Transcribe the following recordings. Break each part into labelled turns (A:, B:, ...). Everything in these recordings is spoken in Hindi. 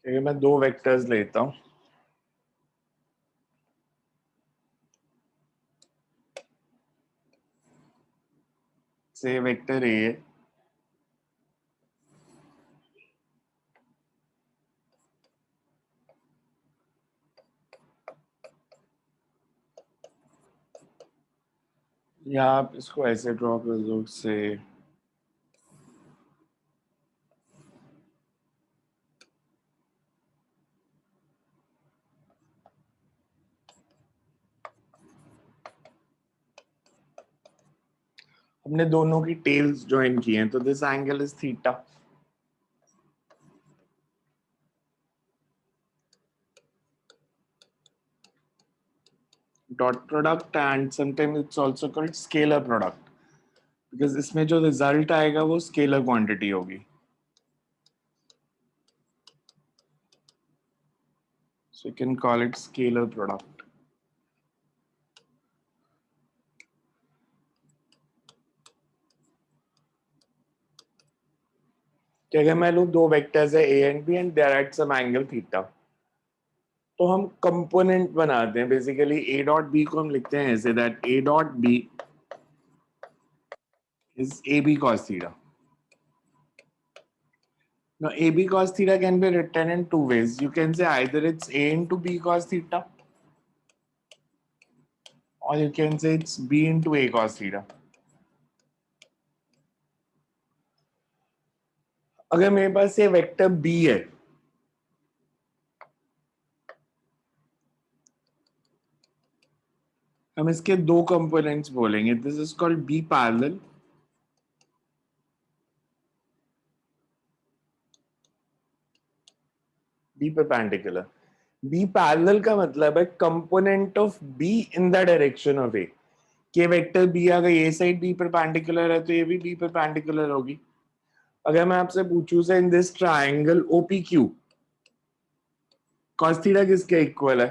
A: ये मैं दो वेक्टर्स लेता हूँ। से वेक्टर ए है, या आप इसको ऐसे ड्रॉ कर दो से हमने दोनों की टेल्स ज्वाइन की हैं, तो this angle is theta. Dot product and sometimes it's also called scalar product, because इसमें जो रिजल्ट आएगा वो स्केलर क्वांटिटी होगी। So you can call it scalar product. कि अगर मैं लूँ दो वेक्टर्स है a and b and they are at some angle theta, तो हम कंपोनेंट बनाते हैं। बेसिकली a डॉट b को हम लिखते हैं ऐसे, that a dot b is ab cos theta. Now ab cos theta can be written in two ways. You can say either it's a into b cos theta, or you can say it's b into a cos theta. अगर मेरे पास ये वेक्टर b है, हम इसके दो कंपोनेंट्स बोलेंगे। This is called b parallel, b perpendicular. b parallel का मतलब है component of b in the direction of a। के वेक्टर b अगर ये साइड b परपेंडिकुलर है तो ये भी b परपेंडिकुलर होगी। अगर मैं आपसे पूछूं say in this triangle OPQ cos theta किसके इक्वल है?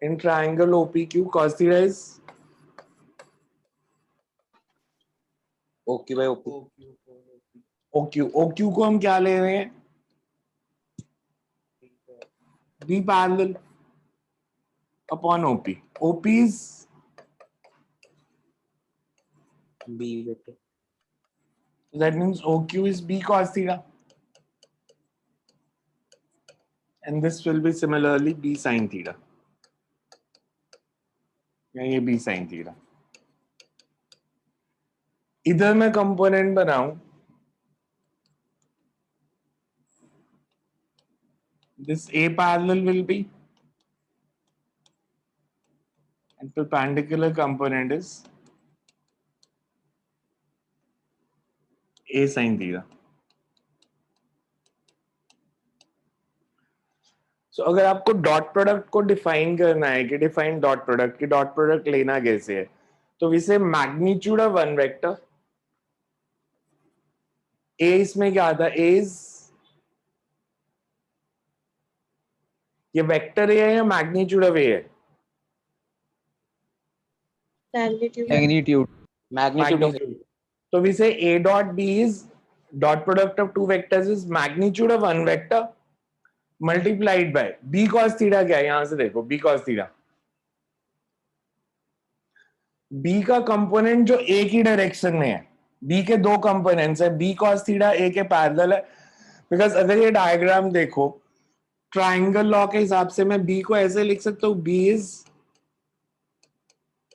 A: In triangle OPQ cos theta is
B: okay भाई ओके।
A: OQ को हम क्या ले रहे हैं? b parallel upon OP। OP is
B: B vector,
A: that means OQ is b cos theta, and this will be similarly b sin theta. ये b sin theta। इधर मैं कंपोनेंट बनाऊं, this a parallel will be, and perpendicular component is a sin theta. So अगर आपको डॉट प्रोडक्ट को डिफाइन करना है कि डिफाइन डॉट प्रोडक्ट की डॉट प्रोडक्ट लेना कैसे है, तो इसे magnitude of one vector a, इसमें क्या आता है? a is, ये वेक्टर है या मैग्नीट्यूड ऑफ a है?
C: मैग्नीट्यूड
B: मैग्नीट्यूड ऑफ
A: तो we say a dot b is dot product of two vectors is magnitude of one vector multiplied by b cos theta। क्या है? यहां से देखो b cos theta, b का कंपोनेंट जो a की डायरेक्शन में है, b के दो कंपोनेंट्स है, b cos theta a के पैरेलल है। बिकॉज अगर ये डायग्राम देखो ट्राइंगल लॉ के हिसाब से मैं b को ऐसे लिख सकता हूँ, b is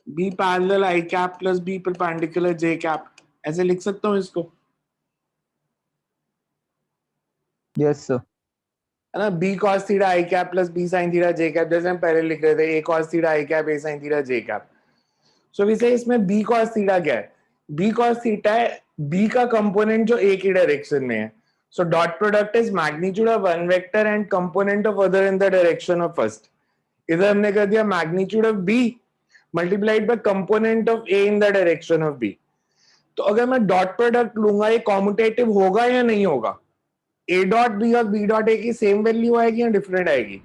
A: b parallel i cap plus b perpendicular j cap, ऐसे लिख सकता हूँ इसको,
C: यस सर।
A: है ना? b cos theta i cap plus b sin theta j cap, जैसे हम पहले लिख रहे थे a cos theta i cap a sin theta j cap. So वैसे इसमें b cos थीटा क्या है? b cos थीटा है b का कंपोनेंट जो a की डायरेक्शन में है। So dot product is magnitude of one vector and component of other in the direction of first. इधर हमने कर दिया magnitude of b multiplied by component of a in the direction of b। तो अगर मैं डॉट प्रोडक्ट लूंगा ये कॉम्यूटेटिव होगा या नहीं होगा? a डॉट b और b डॉट a की सेम वैल्यू आएगी या डिफरेंट आएगी?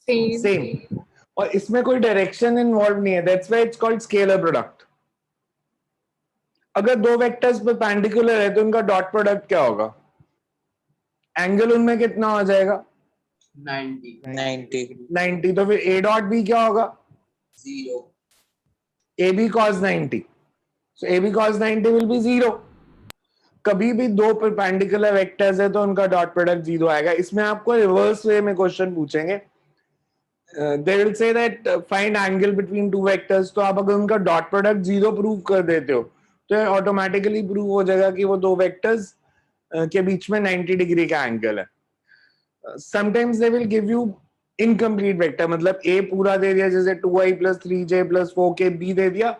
A: सेम। और इसमें कोई डायरेक्शन इन्वॉल्व नहीं है, that's why it's called scalar product. अगर दो वेक्टर्स परपेंडिकुलर है तो उनका डॉट प्रोडक्ट क्या होगा? एंगल उनमें कितना हो जाएगा?
B: 90
A: 90। तो फिर ए डॉट बी क्या होगा?
B: 0
A: A B cos 90। So A B cos 90 will be 0। कभी भी दो परपेंडिकुलर वेक्टर्स है तो उनका डॉट प्रोडक्ट 0 आएगा। इसमें आपको रिवर्स वे में क्वेश्चन पूछेंगे, they will say that find angle between two vectors, तो आप अगर उनका डॉट प्रोडक्ट 0 प्रूव कर देते हो तो ऑटोमेटिकली प्रूव हो जाएगा कि वो दो वेक्टर्स के बीच में 90 डिग्री का एंगल है। Sometimes they will give you incomplete vector, मतलब ए पूरा दे दिया, जैसे 2i plus 3j plus 4k, B दे दिया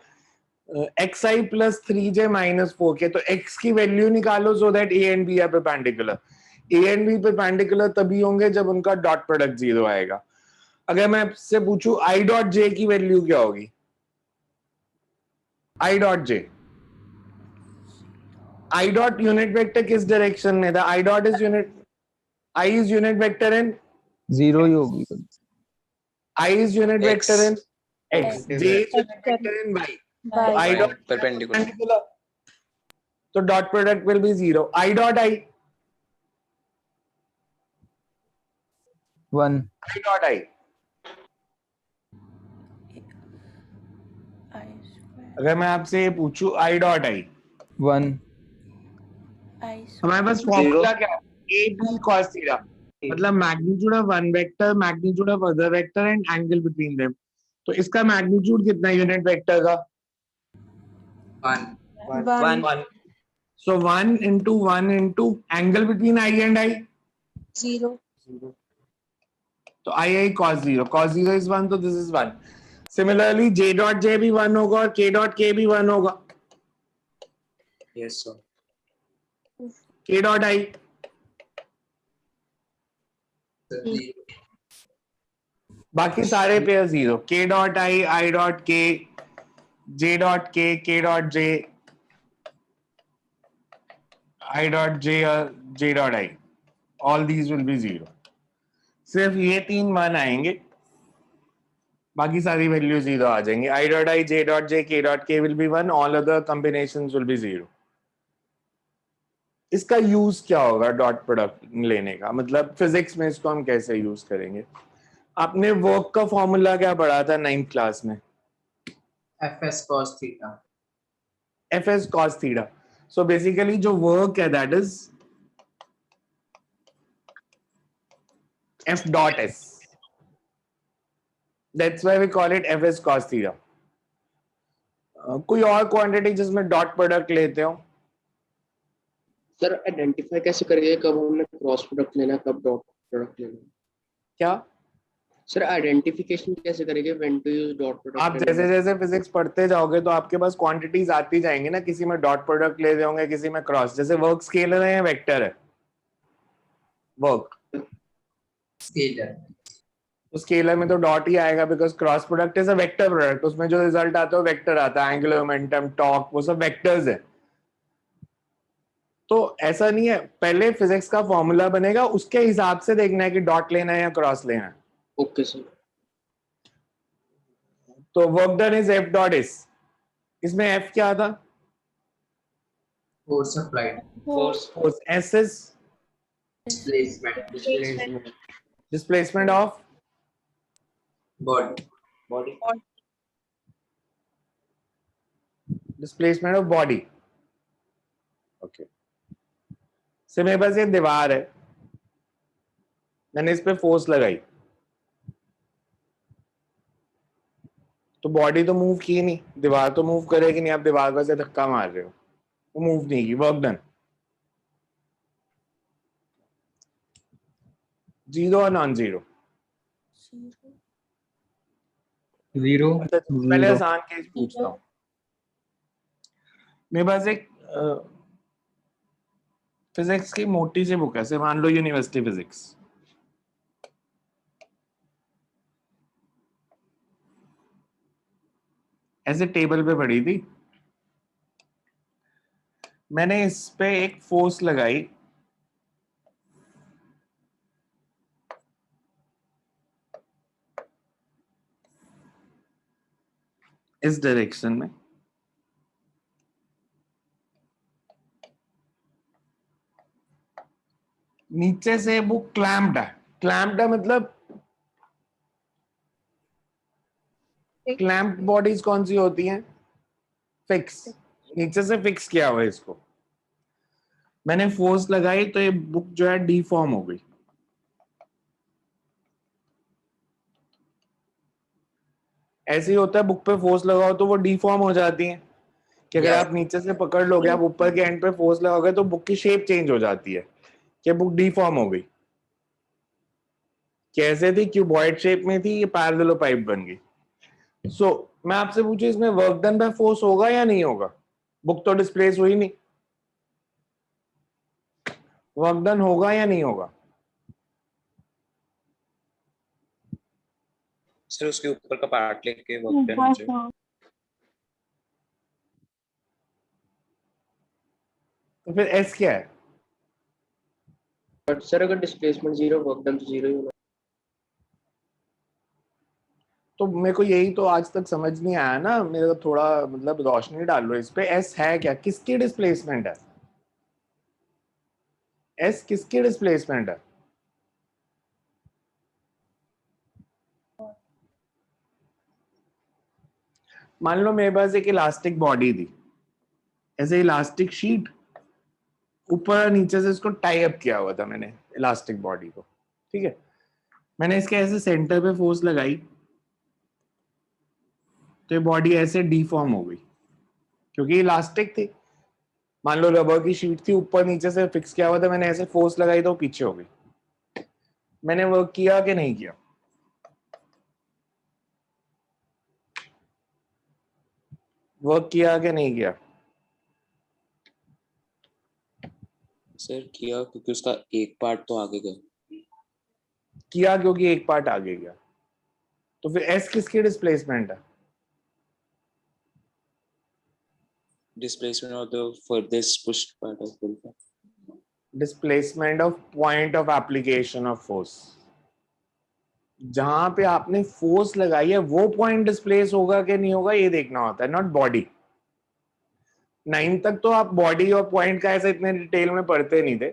A: xi plus 3j minus 4k, तो x की वैल्यू निकालो so that a and b are perpendicular. a and b perpendicular तभी होंगे जब उनका डॉट प्रोडक्ट 0 आएगा। अगर मैं आपसे पूछूं आई डॉट जे की वैल्यू क्या होगी? I dot j, i dot unit vector किस डायरेक्शन में था? I dot is unit, i is unit vector in,
C: 0 ही होगी।
A: I is unit vector in x,
B: X.
A: J is unit vector in y. तो i
B: Y.
A: Dot
B: Perpendicular.
A: Perpendicular, तो dot product will be 0। I dot i,
C: 1
A: i dot i, अगर मैं आपसे ये पूछूं आई डॉट आई,
C: 1
A: हमारे पास फॉर्मूला क्या है? ए बी cos थीटा, मतलब magnitude of one vector, magnitude of other vector and angle between them. तो इसका मैग्नीट्यूड कितना यूनिट वेक्टर का?
B: 1
A: 1। सो 1 into angle between I and I,
D: 0
A: तो आई cos 0, cos 0 इज 1, तो this is 1। Similarly j dot J भी 1 होगा और k डॉट के भी 1 होगा।
B: Yes sir.
A: k dot I, बाकी सारे pair 0, k dot I dot के, j डॉट के डॉट जे, आई डॉट जे और j dot I, all these will be 0। सिर्फ ये 3 मान आएंगे, बाकी सारी वैल्यू 0 आ जाएंगी। आई डॉट आई, जे डॉट जे, के डॉट के will be 1, all other combinations will be 0। इसका यूज क्या होगा डॉट प्रोडक्ट लेने का, मतलब फिजिक्स में इसको हम कैसे यूज करेंगे? आपने वर्क का फॉर्मूला क्या पढ़ा था 9th क्लास में?
B: FS cos theta.
A: fs cos theta. So basically जो वर्क है that is f dot s, that's why we call it fs cos theta। कोई और क्वांटिटी जिसमें डॉट प्रोडक्ट लेते हो?
E: सर आइडेंटिफाई कैसे करेंगे कब हमने क्रॉस प्रोडक्ट लेना कब डॉट प्रोडक्ट लेना?
A: क्या
E: सर आइडेंटिफिकेशन कैसे करेंगे व्हेन टू यूज डॉट
A: आप
E: प्रोडक्ट?
A: जैसे जैसे फिजिक्स पढ़ते जाओगे तो आपके पास क्वांटिटीज आती जाएंगी ना, किसी में डॉट प्रोडक्ट ले होंगे, किसी में क्रॉस। जैसे वर्क स्केलर है या वेक्टर है? Work,
B: Scalar.
A: तो स्केलर में तो डॉट ही आएगा because cross product is a vector product, उसमें जो रिजल्ट आता है वो वेक्टर आता है, एंगुलर मोमेंटम, टॉर्क, वो सब वेक्टर्स है। तो ऐसा नहीं है, पहले फिजिक्स का फॉर्मूला बनेगा, उसके हिसाब से देखना है कि डॉट लेना है या क्रॉस लेना है।
E: Okay sir.
A: तो work done is f dot s, इसमें एफ क्या था?
B: Force applied.
A: Force, s is
B: Displacement.
A: Displacement of
B: Body.
A: Displacement of body. Okay, से मेरे पास ये दीवार है, मैंने इस पे फोर्स लगाई, तो बॉडी तो मूव की नहीं, दीवार तो मूव करेगी नहीं। आप दीवार पर से धक्का मार रहे हो, वो मूव नहीं की, वर्क डन। जीरो और नॉन जीरो?
C: 0
A: पहले आसान केस पूछता हूँ। मेरे पास एक फिजिक्स की मोटी सी बुक है, से मान लो यूनिवर्सिटी फिजिक्स, ऐसे टेबल पे पड़ी थी, मैंने इस पे एक फोर्स लगाई, इस डायरेक्शन में, नीचे से बुक क्लैम्प्ड है। क्लैम्प्ड है मतलब क्लैम्प बॉडीज कौन सी होती हैं? फिक्स। नीचे से फिक्स किया हुआ है इसको। मैंने फोर्स लगाई तो ये बुक जो है डीफॉर्म हो गई। ऐसे ही होता है, बुक पे फोर्स लगाओ तो वो डीफॉर्म हो जाती है। कि अगर
B: Yes.
A: आप नीचे से पकड़ लोगे, आप ऊपर के एंड पे फोर्स लगाओगे तो बुक की शेप चेंज हो जाती है, कि बुक डीफॉर्म हो गई। कैसे थी? क्यूबॉइड शेप में थी, ये पैरेललोपाइप बन गई। सो मैं आपसे पूछूं, इसमें वर्क डन बाय फोर्स होगा या नहीं होगा? बुक तो डिस्प्लेस हुई नहीं, वर्क डन होगा या नहीं होगा?
D: सर उसके ऊपर का पार्ट लेके वर्क डन हो जाए।
A: तो फिर एस क्या है?
E: बट सर अगर डिस्प्लेसमेंट जीरो वर्क डन तो जीरो ही होना।
A: तो मेरे को यही तो आज तक समझ नहीं आया ना, मेरे को थोड़ा मतलब रोशनी डालो इस पे। एस है क्या? किसकी डिस्प्लेसमेंट है? एस किसकी डिस्प्लेसमेंट है? मान लो मेरे पास एक इलास्टिक बॉडी थी, ऐसे इलास्टिक शीट, ऊपर नीचे से इसको टाई अप किया हुआ था मैंने इलास्टिक बॉडी को, ठीक है। मैंने इसके ऐसे सेंटर पे फोर्स लगाई तो ये बॉडी ऐसे डीफॉर्म हो गई, क्योंकि इलास्टिक थी। मान लो रबर की शीट थी, ऊपर नीचे से फिक्स किया हुआ था, मैंने ऐसे फोर्स लगाई तो पीछे हो गई। मैंने वर्क किया कि नहीं किया? वर्क किया कि नहीं किया?
D: सर किया, क्योंकि उसका एक पार्ट तो आगे गया।
A: किया क्योंकि एक पार्ट आगे गया। तो फिर एस किसकी डिस्प्लेसमेंट है?
D: Displacement of the farthest pushed part of bull.
A: Displacement of point of application of force. जहां पे आपने फोर्स लगाई है वो पॉइंट डिस्प्लेस होगा कि नहीं होगा, ये देखना होता है, नॉट बॉडी। 9 तक तो आप बॉडी और पॉइंट का ऐसे इतने डिटेल में पढ़ते नहीं थे,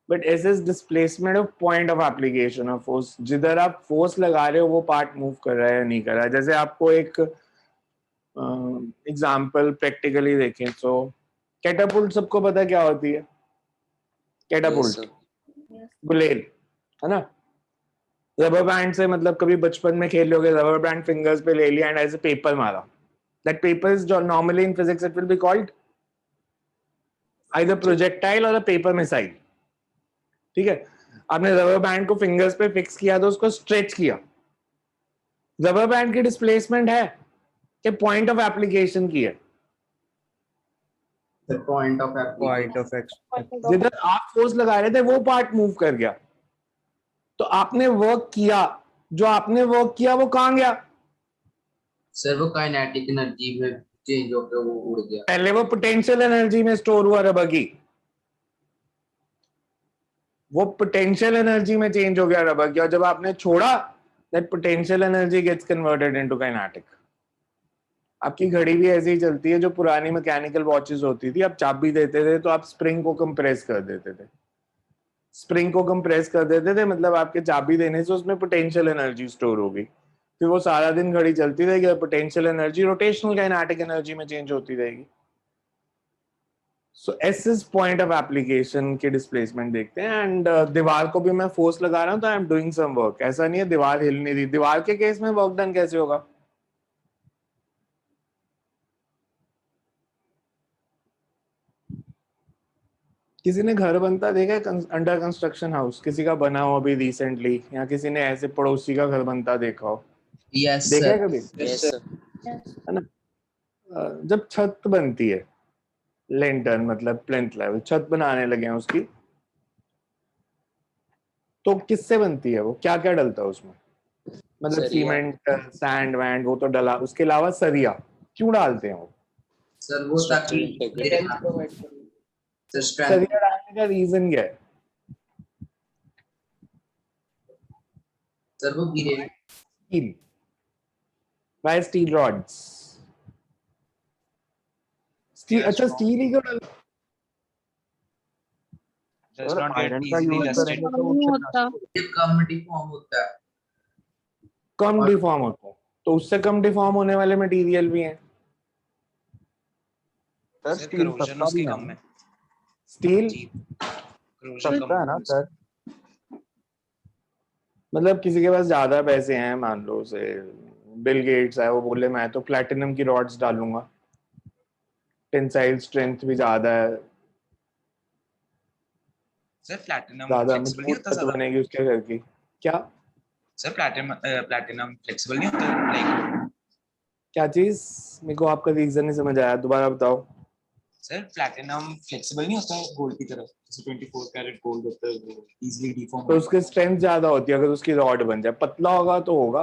A: but S is displacement of point of application of force. जिधर आप फोर्स लगा रहे हो वो पार्ट मूव कर रहा है या नहीं कर रहा है। जैसे आपको एक एग्जांपल प्रैक्टिकली देखें तो कैटापुल्ट सबको पता क्या होती है? कैटापुल्ट, गुलेल, है ना। रबर बैंड से मतलब कभी बचपन में खेल लोगे, रबर बैंड फिंगर्स पे ले लिया एंड एज ए पेपर मारा। That paper is normally in physics it will be called either projectile और अ पेपर मिसाइल, ठीक है। आपने रबर बैंड को फिंगर्स पे फिक्स किया तो उसको स्ट्रेच किया। रबर बैंड की डिस्प्लेसमेंट है कि पॉइंट ऑफ एप्लीकेशन की है?
B: The point of
C: Point
B: application.
C: of
A: जिधर आप फोर्स लगा रहे थे वो पार्ट मूव कर गया, तो आपने वर्क किया, जो आपने वर्क किया वो कहां गया?
B: सर वो काइनेटिक एनर्जी में चेंज होकर वो उड़ गया।
A: पहले वो पोटेंशियल एनर्जी में स्टोर हुआ रबर की, वो पोटेंशियल एनर्जी में चेंज हो गया रबर की, और जब आपने छोड़ा that potential energy gets converted into kinetic. आपकी घड़ी भी ऐसे ही चलती है। जो पुरानी मैकेनिकल वॉचेस होती थी, आप चाबी देते थे तो आप स्प्रिंग को कंप्रेस कर देते थे। स्प्रिंग को कंप्रेस कर देते थे मतलब आपके चाबी देने से उसमें पोटेंशियल एनर्जी स्टोर हो गई। फिर वो सारा दिन घड़ी चलती रहेगी और potential energy rotational kinetic energy में चेंज होती रहेगी। So s is point of application के डिस्प्लेसमेंट देखते हैं। एंड दीवार को भी मैं फोर्स लगा रहा हूं तो I am doing some work. ऐसा नहीं है दीवार हिल नहीं रही। दीवार के केस में वर्क डन कैसे होगा? किसी ने घर बनता देखा है? अंडर कंस्ट्रक्शन हाउस किसी का बना हो अभी रिसेंटली, या किसी ने ऐसे पड़ोसी का घर बनता देखा हो?
B: Yes
A: देखा
B: sir.
A: है कभी?
D: Yes sir.
A: है ना। जब छत बनती है, लेंटर मतलब प्लिंथ लेवल, छत बनाने लगे हैं उसकी, तो किससे बनती है वो? क्या क्या डलता है उसमें? मतलब
D: सरिया।
A: सीमेंट, सैंड वैंड वो तो डला, उसके अलावा सरिया क्यों डालते हैं वो?
B: सर वो ताकि
D: Structural integrity.
E: स्ट्रेंथ प्रोवाइड करना।
B: Sir strength.
A: सरिया डालने का रीजन क्या है?
B: सर वो गिरे।
A: Steel. Why steel rods? Steel, अच्छा स्टील ही क्यों डाल?
D: does not get
F: आयरन का
D: easily
F: यूज
D: rusted.
F: करेंगे तो
G: नहीं
F: उससे
G: होता।
B: ये कम डिफॉर्म होता है।
A: कम
B: और-
A: डिफॉर्म होता है, तो उससे कम डिफॉर्म होने वाले मटेरियल भी हैं।
F: सर
D: सर
F: स्टील
D: corrosion
F: सस्ता
D: उसकी
F: भी है
D: कम है।
A: स्टील
D: जी corrosion कम
F: सस्ता है ना
D: होता
F: सर।
A: मतलब किसी के पास ज्यादा पैसे हैं, मान लो से बिल गेट्स है, वो बोले मैं तो प्लैटिनम की रॉड्स डालूंगा, टेंसाइल स्ट्रेंथ भी ज्यादा है,
D: सर प्लैटिनम
A: ज्यादा
D: फ्लेक्सिबल नहीं
A: मजबूत
D: होता
A: छत
D: ज्यादा।
A: बनेगी उसके घर की। क्या
D: सर प्लैटिनम फ्लेक्सिबल नहीं होता लाइक।
A: क्या चीज? मेरे को आपका रीजन नहीं समझ आया, दोबारा बताओ।
D: सर प्लैटिनम फ्लेक्सिबल नहीं होता गोल्ड की तरह, जैसे 24 कैरेट गोल्ड होता है वो इजीली डिफॉर्म
A: तो उसकी स्ट्रेंथ ज्यादा होती है अगर उसकी रॉड बन जाए। पतला होगा तो होगा,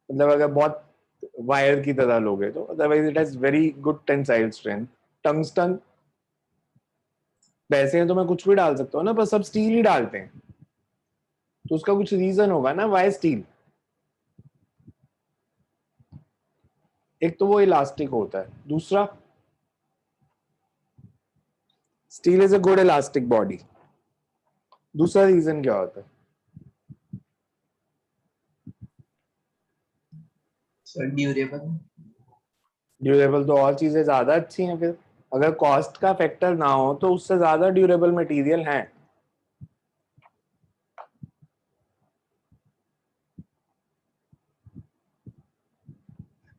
A: मतलब अगर बहुत वायर की तरह लोगे तो, otherwise it has very good tensile strength. Tungsten वैसे हैं तो मैं कुछ भी डाल सकता हूँ ना, बस सब स्टील ही डालते हैं, तो उसका कुछ रीजन होगा ना वाई स्टील। एक तो वो इलास्टिक होता है, दूसरा steel is a good elastic body. दूसरा रीजन क्या होता है?
B: Sir durable.
A: ड्यूरेबल तो और चीजें ज्यादा अच्छी हैं फिर। अगर कॉस्ट का फैक्टर ना हो तो उससे ज्यादा ड्यूरेबल मटेरियल हैं।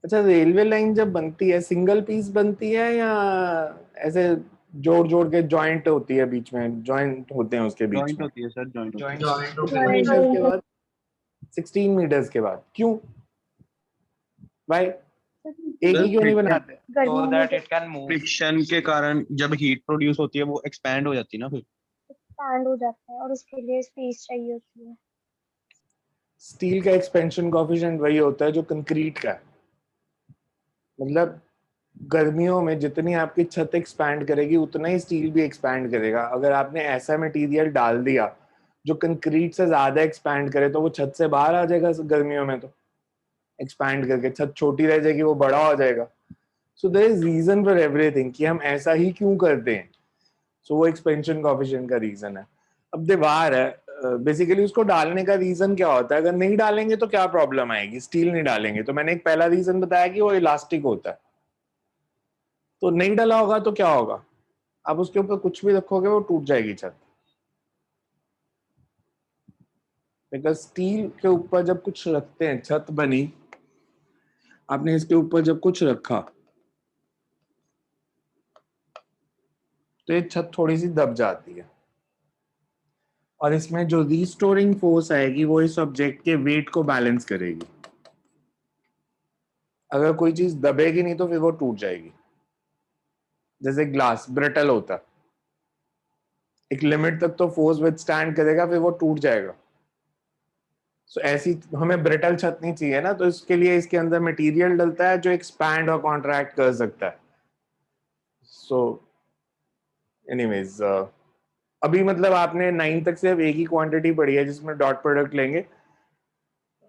A: अच्छा, रेलवे लाइन जब बनती है सिंगल पीस बनती है या ऐसे जोड़ जोड़ के जॉइंट होती है, बीच में जॉइंट होते हैं उसके बीच
F: जॉइंट
A: में?
F: होती है सर, जॉइंट होती है।
B: जॉइंट
A: कितने मीटर्स के बाद? 16 मीटर्स के बाद। क्यों भाई, एक ही क्यों नहीं बनाते?
D: so that it can move.
F: Friction के कारण जब हीट प्रोड्यूस होती है वो एक्सपैंड हो जाती है ना फिर।
G: एक्सपैंड हो जाता है और उसके लिए स्पेस चाहिए होती है।
A: स्टील का एक्सपेंशन कोएफिशिएंट वही होता है जो कंक्रीट का है। मतलब गर्मियों में जितनी आपकी छत एक्सपैंड करेगी उतना ही स्टील भी एक्सपैंड करेगा। अगर आपने ऐसा मटेरियल डाल दिया जो कंक्रीट से ज्यादा एक्सपैंड करे तो वो छत से बाहर आ जाएगा गर्मियों में, तो एक्सपैंड करके छत छोटी रह जाएगी, वो बड़ा हो जाएगा। So there is reason for everything कि हम ऐसा ही क्यों करते हैं। सो वो एक्सपेंशन कोएफिशिएंट का रीजन है। अब दीवार है, बेसिकली उसको डालने का रीजन क्या होता है? अगर नहीं डालेंगे तो क्या प्रॉब्लम आएगी? स्टील नहीं डालेंगे तो मैंने एक पहला रीजन बताया कि वो इलास्टिक होता है, तो नहीं डाला होगा तो क्या होगा? आप उसके ऊपर कुछ भी रखोगे वो टूट जाएगी छत। बिकॉज स्टील के ऊपर जब कुछ रखते हैं, छत बनी, आपने इसके ऊपर जब कुछ रखा तो ये छत थोड़ी सी दब जाती है, और इसमें जो रीस्टोरिंग फोर्स आएगी वो इस ऑब्जेक्ट के वेट को बैलेंस करेगी। अगर कोई चीज दबेगी नहीं तो फिर वो टूट जाएगी। जैसे ग्लास ब्रिटल होता है, एक लिमिट तक तो फोर्स विथस्टैंड करेगा, फिर वो टूट जाएगा। सो ऐसी हमें ब्रिटल छत नहीं चाहिए ना, तो इसके लिए इसके अंदर मटेरियल डलता है जो एक्सपैंड और कॉन्ट्रैक्ट कर सकता है। सो एनीवेज, अभी मतलब आपने 9 तक सिर्फ एक ही क्वांटिटी पढ़ी है जिसमें डॉट प्रोडक्ट लेंगे।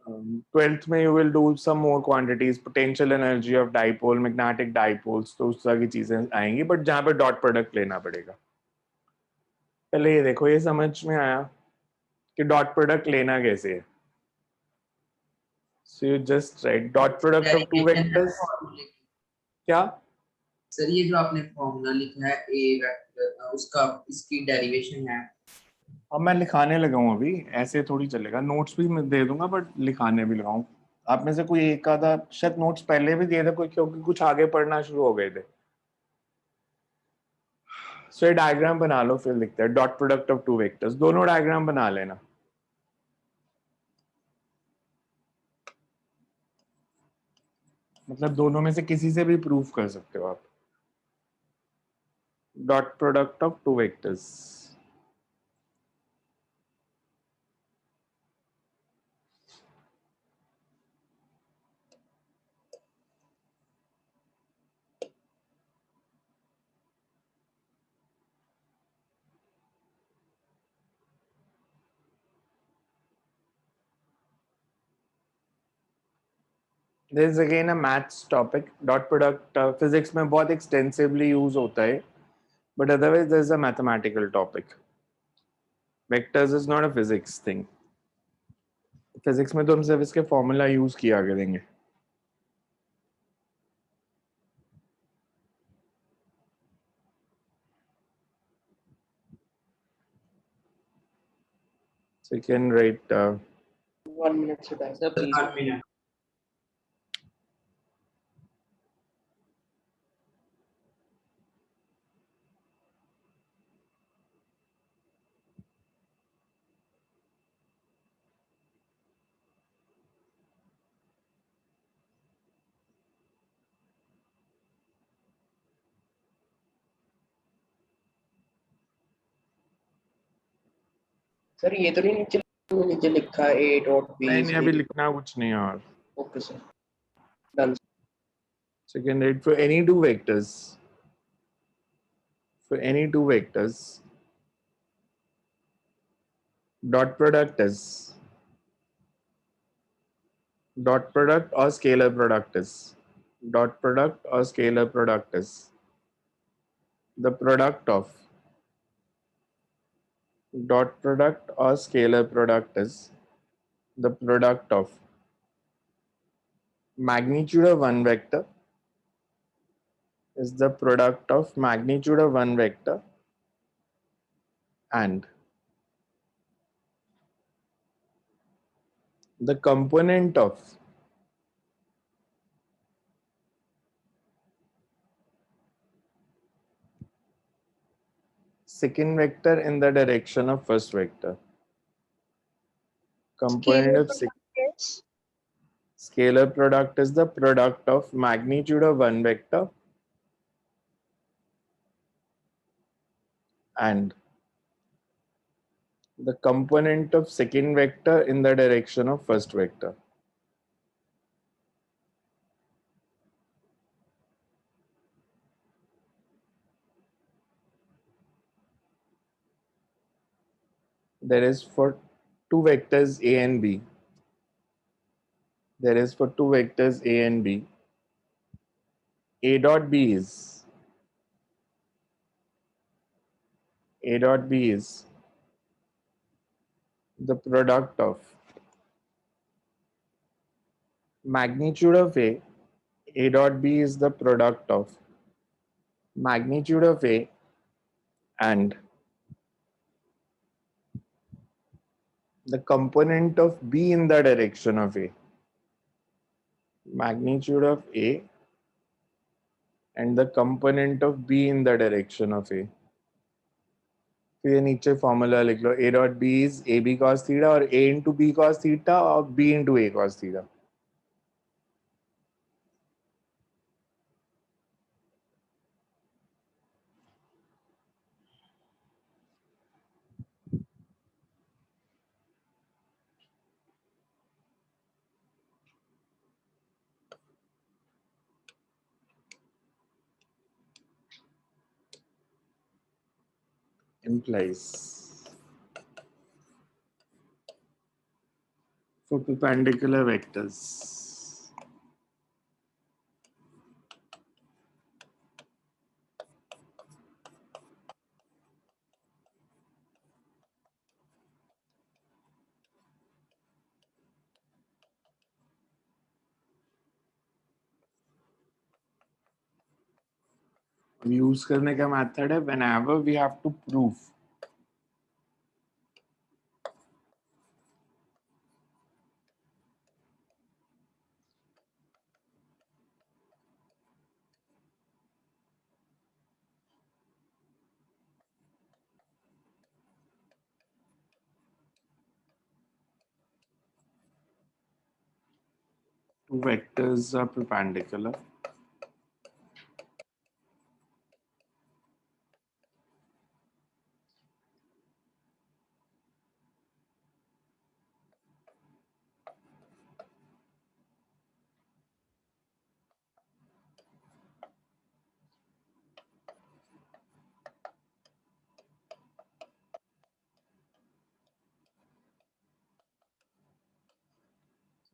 A: 12th में you will do some more quantities, potential energy of dipole, magnetic dipoles, तो उस तरह की चीजें आएंगी, बट जहां पे डॉट प्रोडक्ट लेना पड़ेगा। पहले ये देखो, ये समझ में आया कि डॉट प्रोडक्ट लेना कैसे है? So you just write dot product of two
B: derivation है
A: वेक्टर्स।
B: फॉर्मूले की।
A: क्या?
B: सर ये जो आपने फॉर्मूला लिखा है ए वेक्टर, उसका इसकी डेरिवेशन है।
A: अब मैं लिखाने लगा हूँ, अभी ऐसे थोड़ी चलेगा। नोट्स भी मैं दे दूंगा बट लिखाने भी लगाऊं। आप में से कोई एक आधा शायद नोट्स पहले भी दिए थे कोई, क्योंकि कुछ आगे पढ़ना शुरू हो गए थे। सो ये डायग्राम बना लो, फिर लिखते हैं dot product of two vectors. दोनों डायग्राम बना लेना। मतलब दोनों में से किसी से भी प्रूफ कर सकते हो आप। Dot product of two vectors. There is again a maths topic. Dot product physics में बहुत extensively use होता है, but otherwise there is a mathematical topic. Vectors is not a physics thing. Physics में तो हम सिर्फ इसके फॉर्मूला यूज किया करेंगे. So you can write
E: 1 minute से time
B: sir
E: please.
B: 8 minute.
E: Sir ये तो नहीं नीचे लिखा है a डॉट b
A: नहीं
E: इज
A: नहीं अभी लिखना कुछ नहीं है और.
E: Okay sir done.
A: So you can write for any two vectors. For any two vectors, dot product or scalar product is dot product or scalar product is the product of dot product or scalar product is the product of magnitude of one vector is the product of magnitude of one vector and the component of second vector in the direction of first vector. Component
G: Scalar
A: of
G: product is
A: scalar product is the product of magnitude of one vector and the component of second vector in the direction of first vector. There is for two vectors a and b. There is for two vectors a and b. A dot b is a dot b is the product of magnitude of a dot b is the product of magnitude of a and the component of b in the direction of a. Magnitude of a and the component of b in the direction of a. तो ये नीचे फॉर्मूला लिख लो. A dot b is ab cos theta और a into b cos theta और b into a cos theta. Implies for perpendicular vectors. Use करने का मेथड है whenever we have to prove two vectors are perpendicular.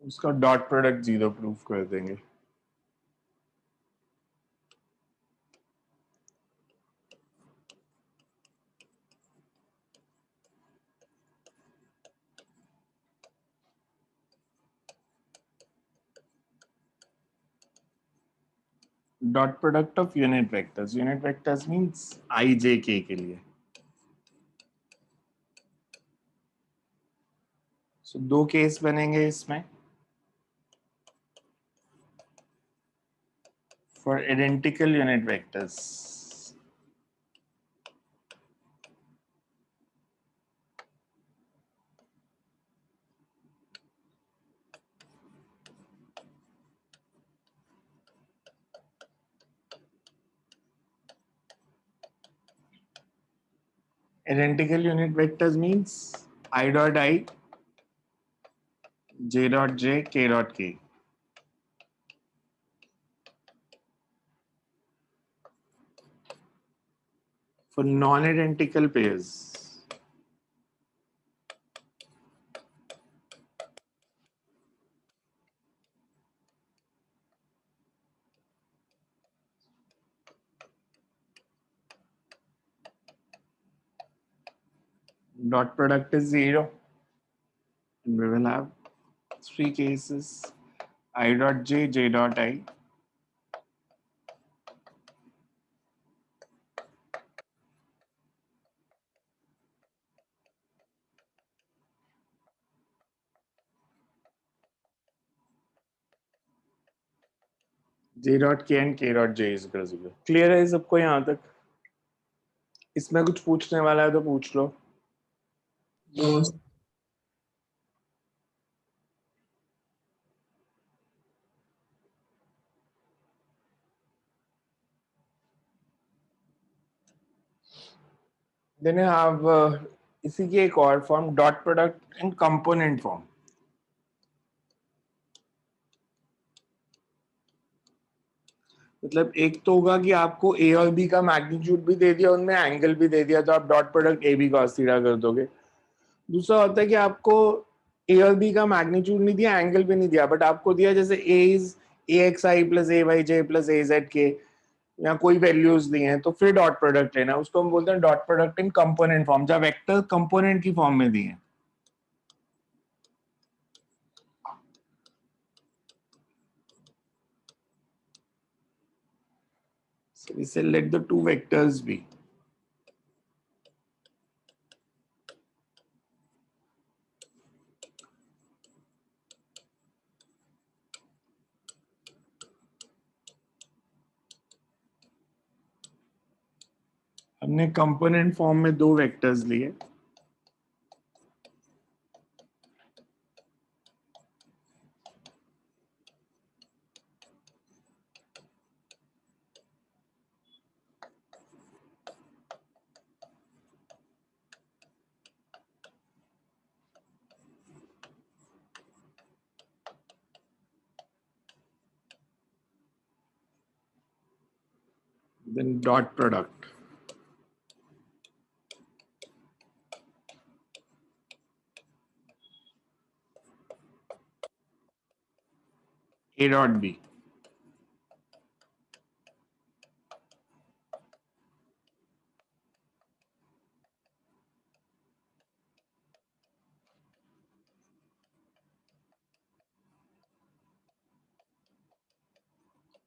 A: उसका डॉट प्रोडक्ट जीरो प्रूफ कर देंगे. Dot product of unit vectors. Unit vectors means i j k के लिए। सो दो केस बनेंगे इसमें। For identical unit vectors, identical unit vectors means I dot I, j dot j, k dot k. For non-identical pairs, dot product is 0, and we will have three cases: I dot j, j dot I, j dot k and k dot j is equal to 0. Clear है सबको यहाँ तक? इसमें कुछ पूछने वाला है तो पूछ लो।
B: तो
A: Then you have इसी की एक और form, dot product in component form. मतलब एक तो होगा कि आपको ए और बी का मैग्नीट्यूड भी दे दिया, उनमें एंगल भी दे दिया, तो आप dot product A B cos theta कर दोगे। दूसरा होता है कि आपको ए और बी का मैग्नीट्यूड नहीं दिया, एंगल भी नहीं दिया, बट आपको दिया जैसे a is a x i plus a y j plus a z k, या कोई वैल्यूज दी हैं, तो फिर डॉट प्रोडक्ट लेना। उसको हम बोलते हैं dot product in component form, जब वेक्टर कंपोनेंट की फॉर्म में दिए हैं। So we say let the two vectors be हमने कंपोनेंट फॉर्म में दो वेक्टर्स लिए, then dot product A dot B.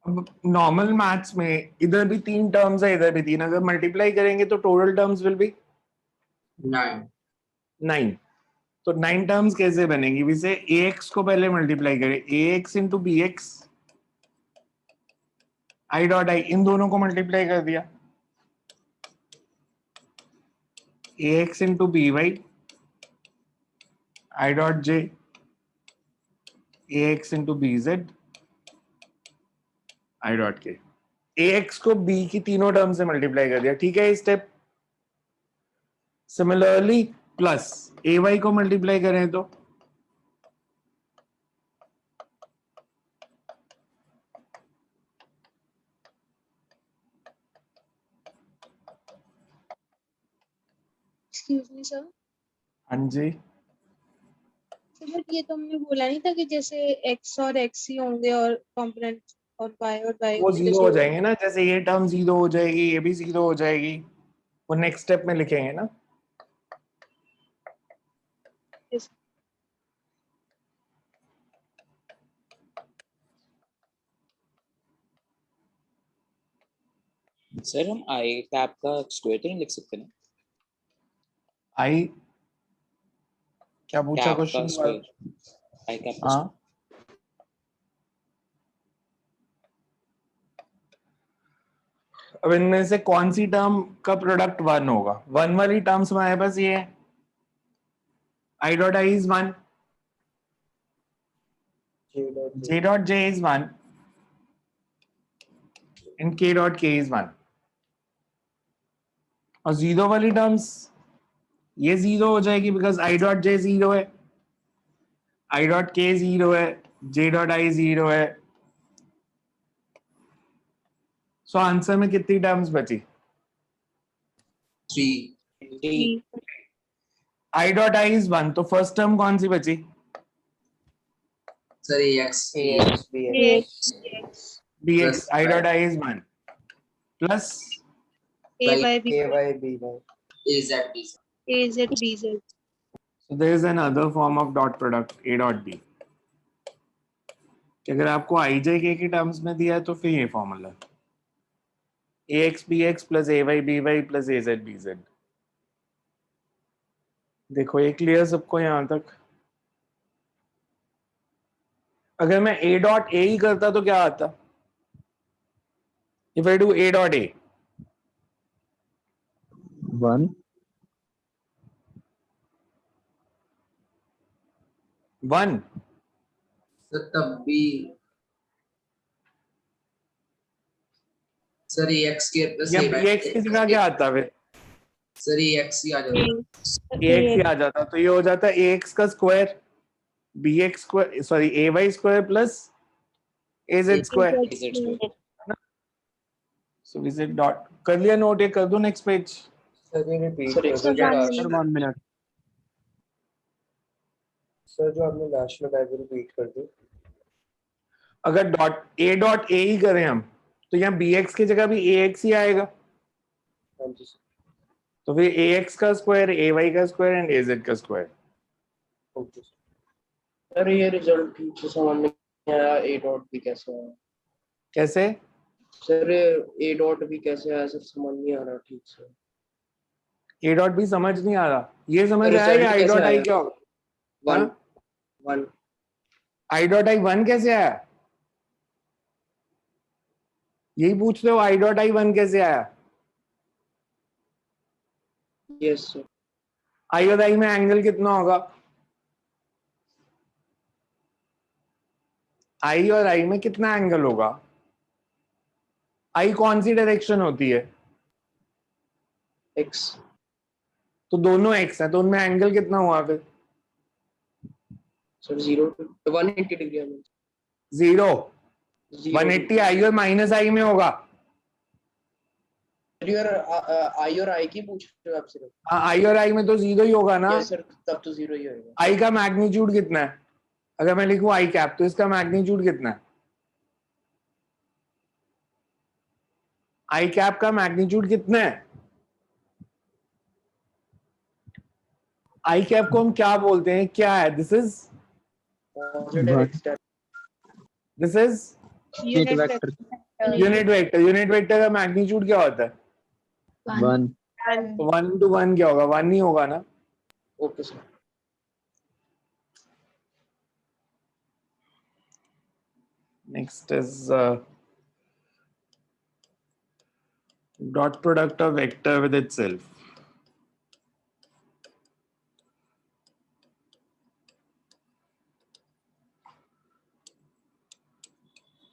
A: अब नॉर्मल मैथ्स में इधर भी तीन टर्म्स है, इधर भी तीन, अगर मल्टीप्लाई करेंगे तो टोटल टर्म्स विल बी
B: 9
A: 9। तो 9 टर्म्स कैसे बनेंगी? वैसे ए एक्स को पहले मल्टीप्लाई करें, a x into b x, i dot i, इन दोनों को मल्टीप्लाई कर दिया, a x into b y, i dot j, a x into b z, i dot k. A x को बी की तीनों टर्म से मल्टीप्लाई कर दिया, ठीक है step. Similarly plus a Y को मल्टीप्लाई करें तो
G: एक्सक्यूज मी सर।
A: हाँ जी,
G: सर बट ये तो हमने बोला नहीं था कि जैसे एक्स और एक्स ही होंगे और कंपोनेंट और वाई
A: वो
G: होंगे,
A: जीरो
G: जैसे
A: हो जाएंगे ना, जैसे ये टर्म जीरो हो जाएगी, ये भी जीरो हो जाएगी, वो नेक्स्ट स्टेप में लिखेंगे ना।
D: सर हम आई कैप का स्क्वायर तो नहीं लिख सकते ना?
A: आई क्या पूछा
D: कैप का
A: क्वेश्चन?
D: स्क्वायर, आई कैप का
A: हाँ, अब इनमें से कौन सी टर्म का प्रोडक्ट वन होगा? वन वाली टर्म्स हमारे पास ये है, आई dot I is one, j dot j is 1 and k dot k is 1. और जीरो वाली टर्म्स ये जीरो हो जाएगी because i dot j zero है, i डॉट k जीरो है, j डॉट i जीरो है. सो आंसर में कितनी टर्म्स बची?
B: 3
D: three.
A: i dot i is 1, तो फर्स्ट टर्म कौन सी बची?
B: Sir ax
A: bx. i
B: y.
A: Dot i is 1 plus
G: A by B,
B: az bz.
G: AZ, BZ.
A: so there is another form of dot product a dot b. कि अगर आपको i j k की टर्म्स में दिया है तो फिर ये formula ax bx plus ay by plus az bz. देखो ये क्लियर सबको यहां तक? अगर मैं a डॉट a ही करता तो क्या आता? If I do a dot a,
C: 1
A: 1.
B: Sir तब भी सर ax के प्लस
A: या
B: ay
A: bx की जगह क्या आता फिर?
B: सर ax ही आ जाएगा.
A: ax ही आ जाता, तो ये हो जाता है ax का square bx square, sorry ay square plus az square.
D: Is square.
A: So we said dot. कर लिया नोट? ये कर दो नेक्स्ट पेज.
E: सर एक
G: सर,
E: सेकंड,
F: 1 minute.
E: सर जो आपने लास्ट में डायग्राम रिपीट कर दी.
A: अगर डॉट a ही करें हम तो यहाँ bx की जगह भी ax ही आएगा,
E: हाँ जी सर.
A: तो फिर ax का स्क्वायर, ay का स्क्वायर एंड az का स्क्वायर.
E: ओके सर, ये रिजल्ट ठीक से समझ नहीं आया. ए डॉट भी कैसे आया
A: कैसे?
E: सर? ए डॉट भी कैसे आया सर? समझ नहीं आ रहा ठीक से.
A: a डॉट भी समझ नहीं आ रहा. ये समझ आया
E: रिजल्ट
A: या i
E: कैसे
A: डॉट i
E: आया?
A: क्या होगा?
E: 1 1
A: i डॉट i 1 कैसे आया? यही पूछ रहे हो, i डॉट i 1 कैसे आया?
E: Yes sir.
A: i और i में एंगल कितना होगा? i और i में कितना एंगल होगा? i कौन सी डायरेक्शन होती है?
E: एक्स.
A: तो दोनों x है, तो उनमें एंगल कितना हुआ फिर?
E: सर 0 to 180 डिग्री है.
A: जीरो.
E: 0
A: 180 i और माइनस i में होगा.
E: आई और आई की पूछ रहे हो आप सिर्फ?
A: हाँ, i और i में तो जीरो ही होगा ना.
E: यस सर, तब तो 0 ही होएगा.
A: i का मैग्नीट्यूड कितना है? अगर मैं लिखूं i कैप तो इसका मैग्नीट्यूड कितना है? i कैप का मैग्नीट्यूड कितना है? i कैप को हम क्या बोलते हैं? क्या है? This is
E: positive extent.
A: This is
C: unit vector
A: unit vector. Unit vector का मैग्नीट्यूड क्या होता है?
C: 1
A: 1 to 1 क्या होगा? 1 ही होगा ना.
E: Okay sir.
A: Next is dot product of vector with itself.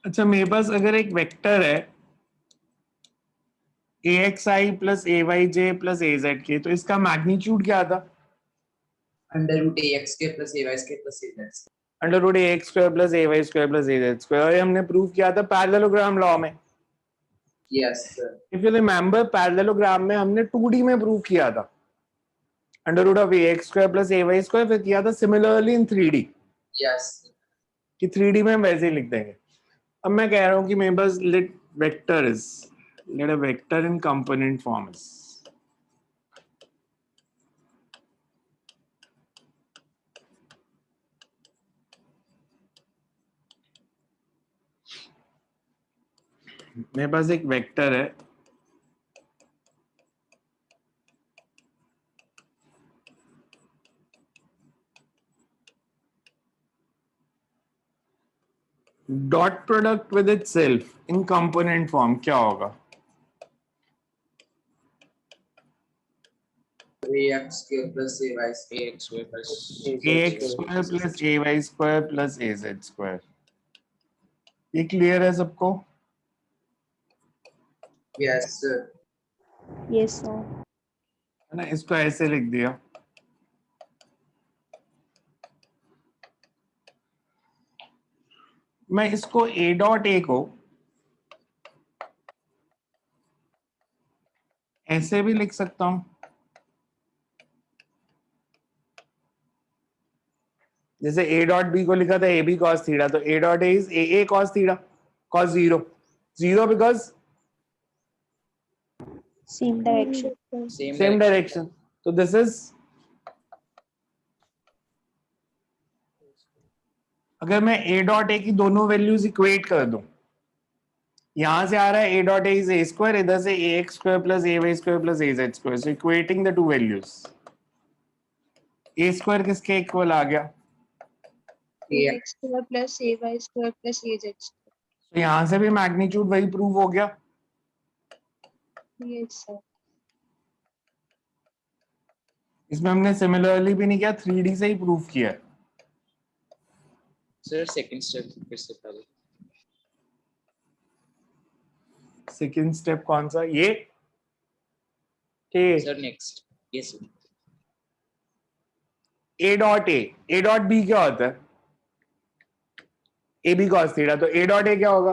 A: अच्छा, मेरे पास अगर एक वेक्टर है axi plus ayj plus azk, तो इसका मैग्नीट्यूड क्या था?
B: अंडर रूट ax के प्लस ay के plus az.
A: Under root ax square plus ay square plus az square. और ये हमने प्रूव किया था पैरेललोग्राम लॉ में.
B: Yes sir.
A: If you remember, parallelogram में हमने 2D में प्रूव किया था under root of ax square plus ay square. फिर किया था सिमिलरली इन 3D
B: यस
A: कि 3D में हम वैसे ही लिख देंगे. अब मैं कह रहा हूं कि मेरे पास let vector is, let a vector in component form is, मेरे पास एक वेक्टर है dot product with itself in component form क्या होगा?
B: ax square plus ay square.
D: ax square plus
A: ax square plus ay square plus az square. ये क्लियर है सबको?
B: Yes, sir.
G: Yes, sir.
A: है ना, इसको ऐसे लिख दिया. मैं इसको a डॉट a को ऐसे भी लिख सकता हूं. जैसे a डॉट b को लिखा था a b cos थीटा, तो a dot a is a a cos theta cos 0 0 because
G: Same direction.
A: Same direction. तो दिस इज, अगर मैं a डॉट a की दोनों वैल्यूज इक्वेट कर दूं, यहां से आ रहा है a dot a is a square, इधर से ax square plus ay square plus az square. So equating the two values, a square किसके इक्वल आ गया?
G: Ax square plus ay square plus az square.
A: तो यहां से भी मैग्नीट्यूड वही प्रूव हो गया.
G: Yes, sir.
A: इसमें हमने सिमिलरली भी नहीं किया, 3D से ही प्रूव किया है.
D: सर सेकंड स्टेप फिर से पहले
A: सेकंड स्टेप कौन सा? ये के
D: sir next yes sir
A: a dot b क्या होता है? a b cos theta. तो a डॉट a क्या होगा?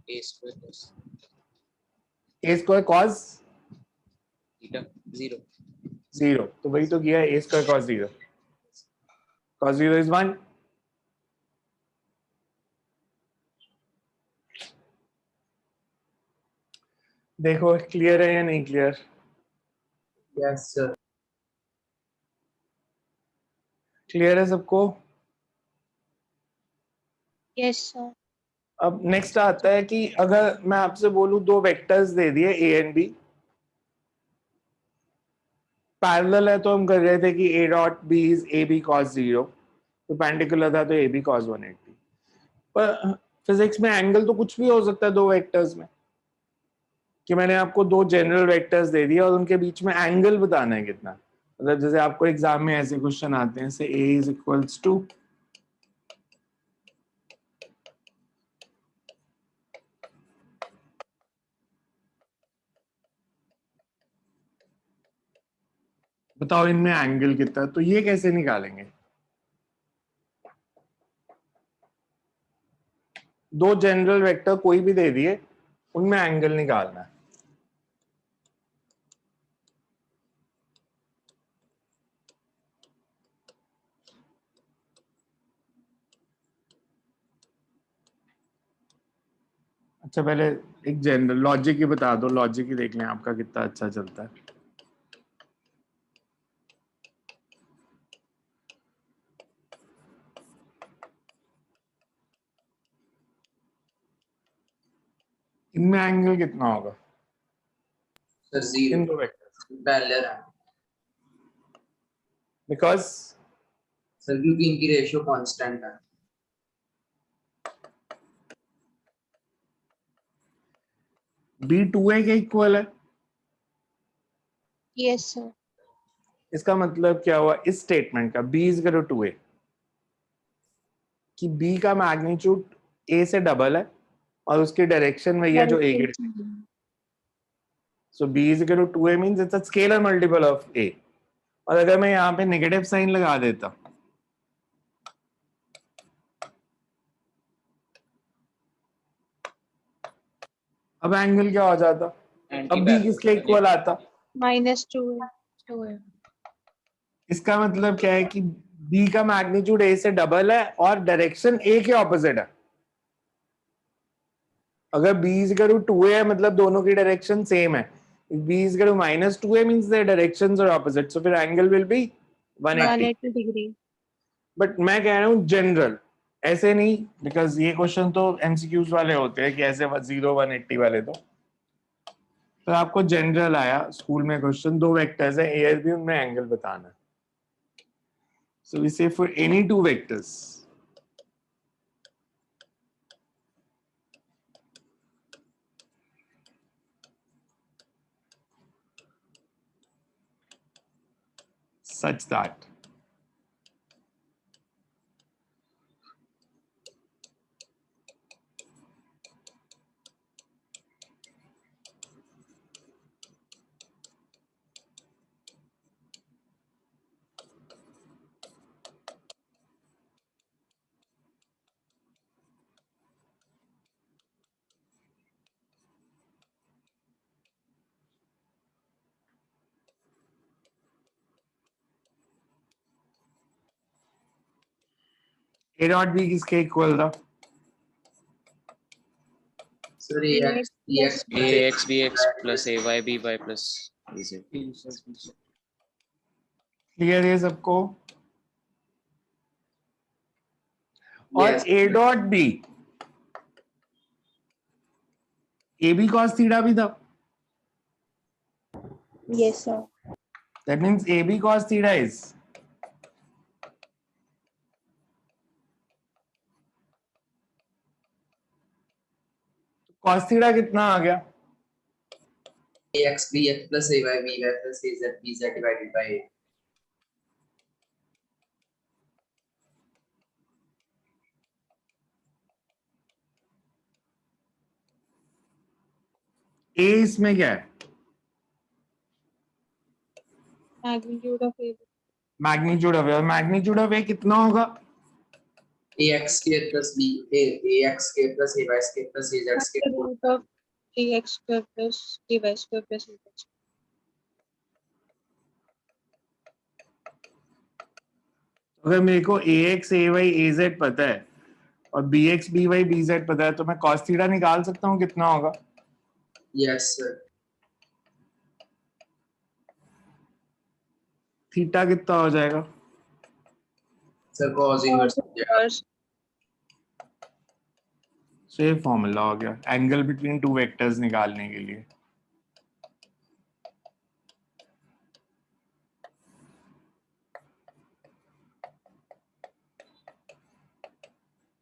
D: a square plus
A: a square cos
D: theta 0
A: 0. तो वही तो किया है, a square cos 0. cos 0 is 1. देखो क्लियर है या नहीं क्लियर?
B: Yes, sir.
A: क्लियर है सबको?
G: Yes, sir.
A: अब नेक्स्ट आता है कि अगर मैं आपसे बोलूं दो वेक्टर्स दे दिए a एंड b, पैरेलल है, तो हम कर रहे थे कि a dot b is a b cos 0, perpendicular था तो a b cos 180. पर फिजिक्स में एंगल तो कुछ भी हो सकता है दो वेक्टर्स में, कि मैंने आपको दो जनरल वेक्टर्स दे दिए और उनके बीच में एंगल बताना है कितना. मतलब जैसे आपको एग्जाम में ऐसे क्वेश्चन आते हैं, से a इज इक्वल्स टू बताओ इनमें एंगल कितना है, तो ये कैसे निकालेंगे? दो जनरल वेक्टर कोई भी दे दिए, उनमें एंगल निकालना है. अच्छा पहले एक जनरल लॉजिक ही बता दो, लॉजिक ही देख लें आपका कितना अच्छा चलता है. इनमें एंगल कितना होगा
B: Sir,
A: इन
B: 0.
A: दो वेक्टर्स?
B: Parallel है.
A: बिकॉज
B: Sir, क्योंकि इनकी रेशियो कांस्टेंट है.
A: b 2a के इक्वल है.
G: Yes, sir.
A: इसका मतलब क्या हुआ इस स्टेटमेंट का? b is equal to 2a, कि b का मैग्नीट्यूड a से डबल है और उसकी डायरेक्शन वही है जो a के. So b is equal to 2a means it's a scalar multiple of a. और अगर मैं यहाँ पे नेगेटिव साइन लगा देता, अब एंगल क्या हो जाता? अब b किसके इक्वल आता?
G: -2 है.
A: इसका मतलब क्या है कि b का मैग्नीट्यूड a से डबल है और डायरेक्शन a के ऑपोजिट है. अगर b is equal to 2a है मतलब दोनों की डायरेक्शन सेम है. If b is equal to -2a means their directions are opposite, so फिर angle will be 180.
G: 180 degree.
A: But मैं कह रहा हूँ जनरल, ऐसे नहीं, बिकॉज ये क्वेश्चन तो एमसीक्यूज वाले होते हैं कि ऐसे 0 180 वाले. तो आपको जनरल आया स्कूल में क्वेश्चन, दो वेक्टर्स है a और b, उनमें एंगल बताना है. सो वी से for any two vectors such that A dot B किसके इक्वल था?
B: Sir AX BX
H: AX BX plus AY BY plus BZ.
A: Clear है सबको? और
B: Yes.
A: A dot B AB cos theta भी था.
G: Yes, sir.
A: That means AB cos theta is cos theta कितना आ गया?
B: AX BX plus AY BY plus AZ BZ divided by A.
A: A इसमें क्या है?
G: Magnitude of A.
A: Magnitude of A. Magnitude of A कितना होगा?
B: AX square plus B AX square plus AY square plus AZ
G: What's the
B: square.
G: root of AX square plus AY square plus AZ square?
A: अगर मेरे को AX AY AZ पता है और BX BY BZ पता है तो मैं cos थीटा निकाल सकता हूँ कितना होगा?
B: Yes sir.
A: थीटा कितना हो जाएगा?
B: Sir cos inverse हो जाएगा.
G: First,
A: सो ये फॉर्मूला हो गया एंगल बिटवीन टू वेक्टर्स निकालने के लिए.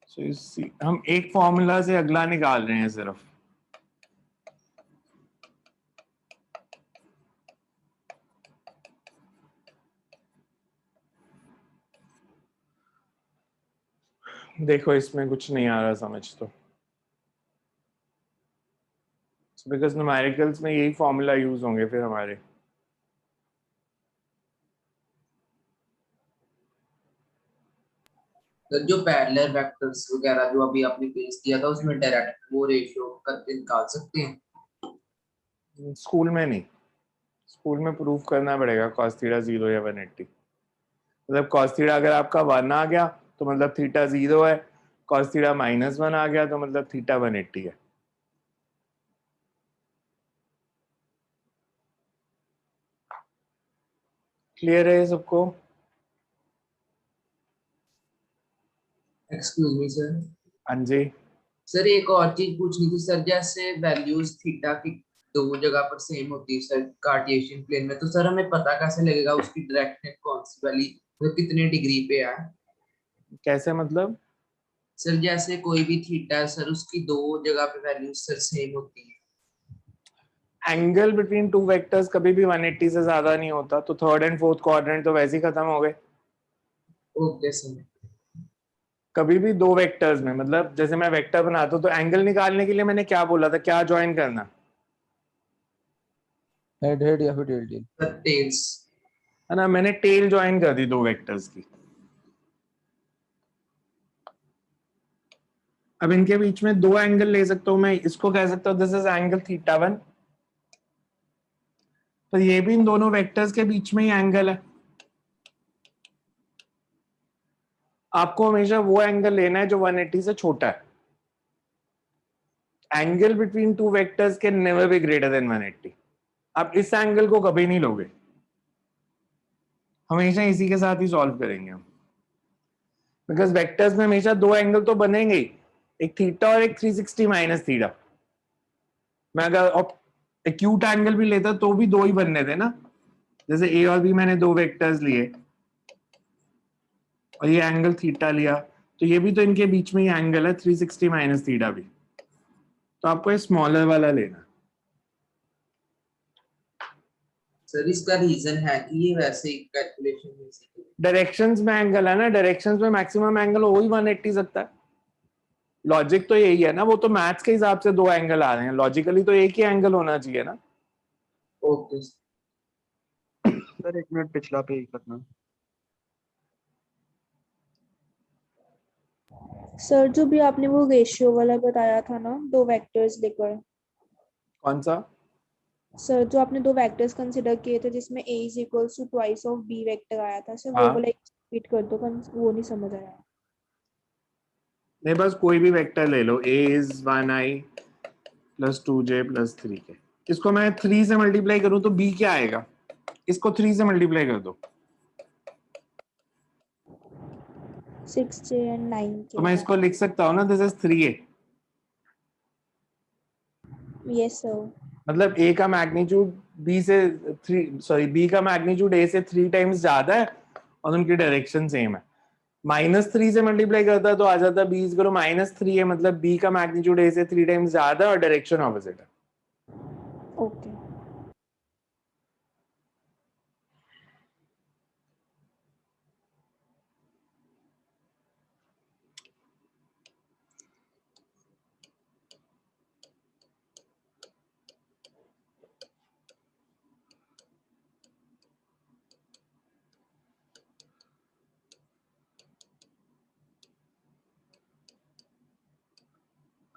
A: सो हम एक फॉर्मूला से अगला निकाल रहे हैं सिर्फ. देखो इसमें कुछ नहीं आ रहा समझ तो. बिकॉज न्यूमेरिकल्स में यही फॉर्मूला यूज होंगे फिर हमारे.
B: सर जो पैरेलल वेक्टर्स वगैरह जो अभी आपने पेश किया था उसमें डायरेक्ट वो रेशियो करके निकाल सकते हैं.
A: स्कूल में नहीं. स्कूल में प्रूफ करना पड़ेगा cos थीटा 0 या 180. मतलब cos थीटा अगर आपका 1 आ गया तो मतलब थीटा 0 है. cos थीटा -1 आ गया तो मतलब थीटा 180 है. क्लियर है सबको?
B: Excuse me sir.
A: हाँ जी.
B: सर एक और चीज पूछनी थी सर, जैसे वैल्यूज थीटा की दो जगह पर सेम होती है सर कार्टेशियन प्लेन में, तो सर हमें पता कैसे लगेगा उसकी डायरेक्शन कौन सी वाली मतलब कितने डिग्री पे है?
A: कैसे मतलब?
B: सर जैसे कोई भी थीटा है सर उसकी दो जगह पे वैल्यूज सर सेम होती है.
A: एंगल बिटवीन टू वेक्टर्स कभी भी 180 से ज्यादा नहीं होता तो थर्ड एंड फोर्थ क्वाड्रेंट तो वैसे ही खत्म हो गए.
B: Okay sir.
A: कभी भी दो वेक्टर्स में मतलब जैसे मैं वेक्टर बनाता हूँ तो एंगल निकालने के लिए मैंने क्या बोला था, क्या ज्वाइन करना
C: हेड हेड या फिर टेल टेल.
B: Sir tales.
A: है ना. मैंने टेल ज्वाइन कर दी दो वेक्टर्स की. अब इनके बीच में दो एंगल ले सकता हूं मैं. इसको कह सकता हूं दिस इज एंगल थीटा 1. तो ये भी इन दोनों वेक्टर्स के बीच में ही एंगल है. आपको हमेशा वो एंगल लेना है जो 180 से छोटा है. Angle between two vectors can never be greater than 180. आप इस एंगल को कभी नहीं लोगे. हमेशा इसी के साथ ही सॉल्व करेंगे हम. बिकॉज वेक्टर्स में हमेशा दो एंगल तो बनेंगे ही, एक थीटा और एक 360 माइनस थीटा. मैं अगर एक्यूट एंगल भी लेता तो भी दो ही बनने थे ना. जैसे ए और बी मैंने दो वेक्टर्स लिए और ये एंगल थीटा लिया तो ये भी तो इनके बीच में ही एंगल है 360 माइनस थीटा भी. तो आपको ये स्मॉलर वाला लेना.
B: सर इसका रीजन है कि ये वैसे ही कैलकुलेशन में से
A: डायरेक्शंस में एंगल है ना, डायरेक्शंस में मैक्सिमम एंगल हो ही 180 सकता है। लॉजिक तो यही है ना, वो तो मैथ्स के हिसाब से दो एंगल आ रहे हैं, लॉजिकली तो एक ही एंगल होना चाहिए ना।
B: ओके
F: सर 1 मिनट पिछला पे ही करना।
G: सर जो भी आपने वो रेशियो वाला बताया था ना, दो वेक्टर्स लेकर,
A: कौन सा?
G: सर जो आपने दो वेक्टर्स कंसिडर किए थे जिसमें a is equals to twice of b vector आया था, सर वो
A: हाँ।
G: वाला रिपीट कर दो, वो नहीं समझ आया।
A: नहीं, बस कोई भी वेक्टर ले लो, a is 1i plus 2j plus 3k। इसको मैं 3 से मल्टीप्लाई करूं तो b क्या आएगा? इसको 3 से मल्टीप्लाई कर दो
G: 6j and 9k।
A: तो मैं इसको लिख सकता हूँ ना, this is 3a।
G: Yes sir.
A: मतलब a का मैग्नीट्यूड b से 3, सॉरी b का मैग्नीट्यूड a से 3 टाइम्स ज्यादा है और उनकी डायरेक्शन सेम है। -3 से मल्टीप्लाई करता तो आ जाता b इज करो -3 है, मतलब b का मैग्नीट्यूड a से 3 टाइम्स ज्यादा है और डायरेक्शन ऑपोजिट है।
G: ओके।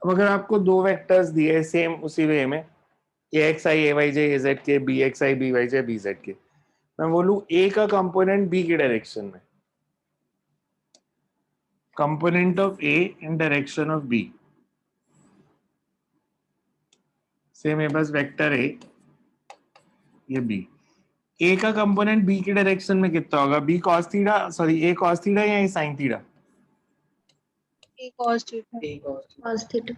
A: अब अगर आपको दो वेक्टर्स दिए सेम उसी वे में, axi ayj az के bxi byj bz के, मैं बोलूं a का कंपोनेंट b की डायरेक्शन में, component of a in direction of b, से मेरे पास वेक्टर a, ये b, a का कंपोनेंट b की डायरेक्शन में कितना होगा? b cos theta, sorry a cos theta या a sin theta?
G: a cos theta.
E: एक और
G: cos थीटा।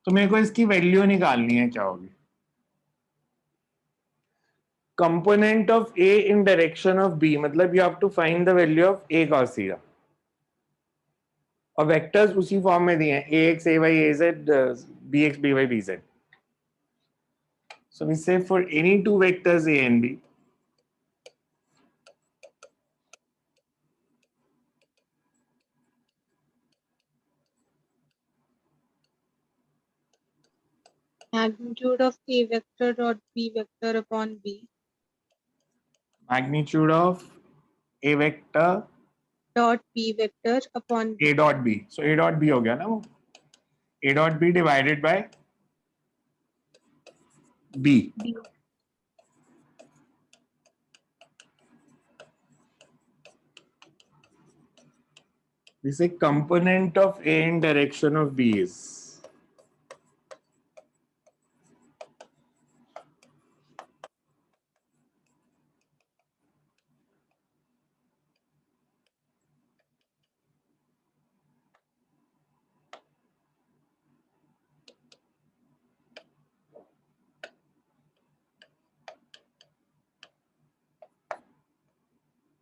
A: तो मेरे को इसकी वैल्यू निकालनी है, क्या होगी? Component of a in direction of b, मतलब you have to find the value of a cos theta. और वेक्टर्स उसी फॉर्म में दिए हैं, ax ay az bx by bz। So we say for any two vectors a and b,
G: magnitude of a vector dot b vector upon b
A: magnitude of a vector
G: dot b vector upon b।
A: a dot b, so a dot b हो गया ना वो, a dot b divided by b।
G: b।
A: We say component of a in direction of b is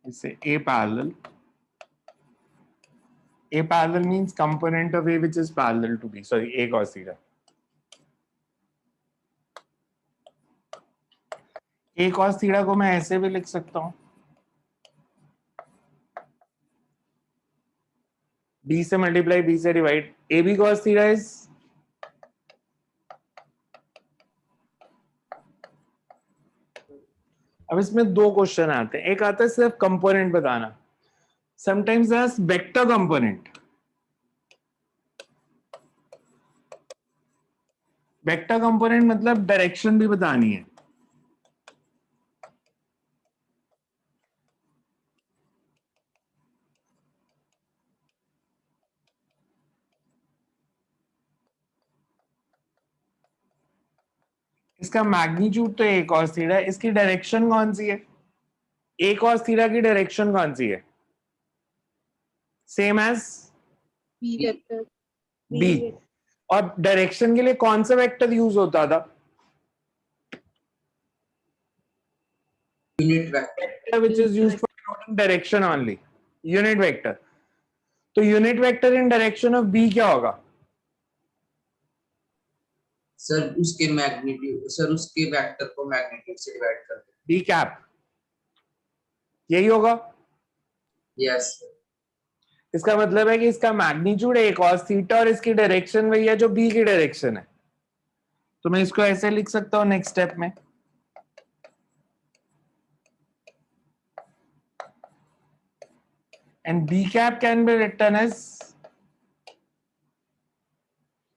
A: we say a parallel. A parallel means component of a which is parallel to b, sorry, a cos theta। a cos theta को मैं ऐसे भी लिख सकता हूं, b से मल्टीप्लाई b से divide, a b cos theta is, अब इसमें दो क्वेश्चन आते हैं, एक आता है सिर्फ कंपोनेंट बताना, sometimes as vector component. Vector component मतलब डायरेक्शन भी बतानी है। इसका मैग्नीट्यूड तो a cos थीटा है, इसकी डायरेक्शन कौन सी है? a cos थीटा की डायरेक्शन कौन सी है? Same as
G: b vector।
A: b। और डायरेक्शन के लिए कौन सा वेक्टर यूज होता था?
B: Unit vector
A: which is used for denoting direction only, unit vector। तो unit vector in direction of b क्या होगा?
B: सर उसके मैग्नीट्यूड, सर उसके वेक्टर को मैग्नीट्यूड से डिवाइड कर दो।
A: बी कैप यही होगा।
B: यस
A: इसका मतलब है कि इसका मैग्नीट्यूड है cos थीटा और इसकी डायरेक्शन वही है जो बी की डायरेक्शन है। तो मैं इसको ऐसे लिख सकता हूं नेक्स्ट स्टेप में, and b cap can be written as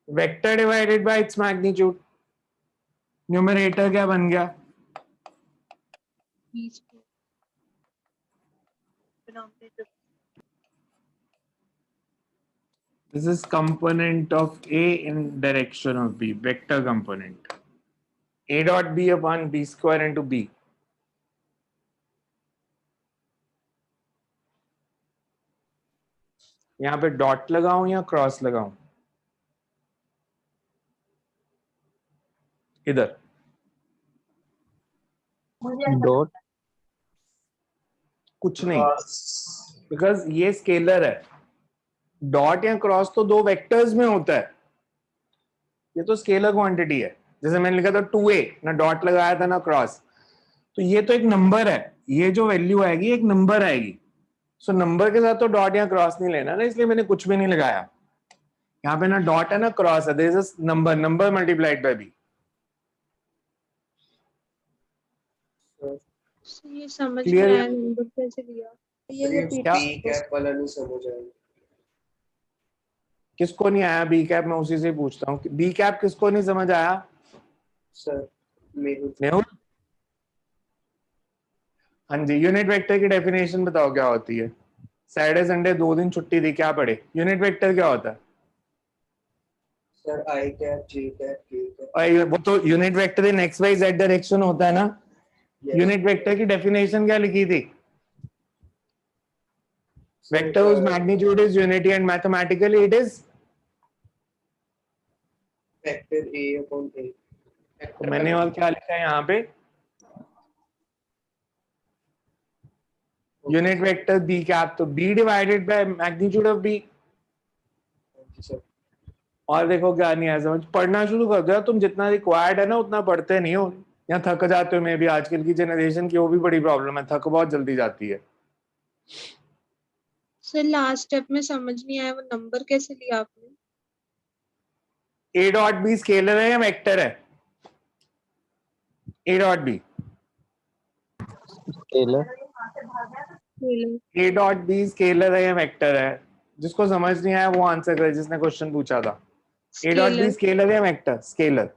A: vector divided by its magnitude. Numerator क्या बन गया?
G: B square denominator
A: This is component of A in direction of B, vector component. A dot B upon B square into B. यहां पे डॉट लगाऊं या क्रॉस लगाऊं? इधर
C: डॉट
A: कुछ नहीं, बिकॉज ये स्केलर है। डॉट या क्रॉस तो दो वेक्टर्स में होता है, ये तो स्केलर क्वांटिटी है। जैसे मैंने लिखा था 2a, ना डॉट लगाया था ना क्रॉस, तो ये तो एक नंबर है, ये जो वैल्यू आएगी एक नंबर आएगी। सो नंबर के साथ तो डॉट या क्रॉस नहीं लेना ना, इसलिए मैंने कुछ भी नहीं लगाया। यहाँ पे ना डॉट है ना क्रॉस है, there is a number, number multiplied by B.
G: So, ये समझ
A: Clear
G: में
A: है?
G: आया नंबर कैसे लिया ये
E: ये
G: repeat
A: क्या?
E: बी कैप वाला नहीं समझ आया।
A: किसको नहीं आया बी कैप? मैं उसी से पूछता हूँ, बी कैप किसको नहीं समझ आया?
E: सर मेरे
A: मेहुल? हाँ जी, यूनिट वेक्टर की डेफिनेशन बताओ क्या होती है? सैटरडे संडे 2 दिन छुट्टी थी, क्या पढ़े? यूनिट वेक्टर क्या होता है?
E: Sir I cap J cap के कैप।
A: और वो तो unit vector in x Y Z direction होता है ना। यूनिट वेक्टर की डेफिनेशन क्या लिखी थी? Vector whose magnitude is unity and mathematically it is
E: vector A upon A.
A: तो मैंने और क्या लिखा है यहाँ पे? यूनिट वेक्टर बी कैप, तो B divided by magnitude of B.
E: Sir
A: और देखो क्या नहीं है समझ, पढ़ना शुरू कर दो। तुम जितना रिक्वायर्ड है ना उतना पढ़ते नहीं हो, या थक जाते हो। मैं भी आजकल की जनरेशन की वो भी बड़ी प्रॉब्लम है, थक बहुत जल्दी जाती है।
G: सर लास्ट स्टेप में समझ नहीं आया वो नंबर कैसे लिया आपने
A: ए डॉट बी स्केलर है या वेक्टर है? A dot B,
C: scalar
G: scalar
A: A dot B scalar है या वेक्टर है? जिसको समझ नहीं आया वो आंसर करे, जिसने क्वेश्चन पूछा था। A dot B
G: scalar
A: scalar या vector? Scalar.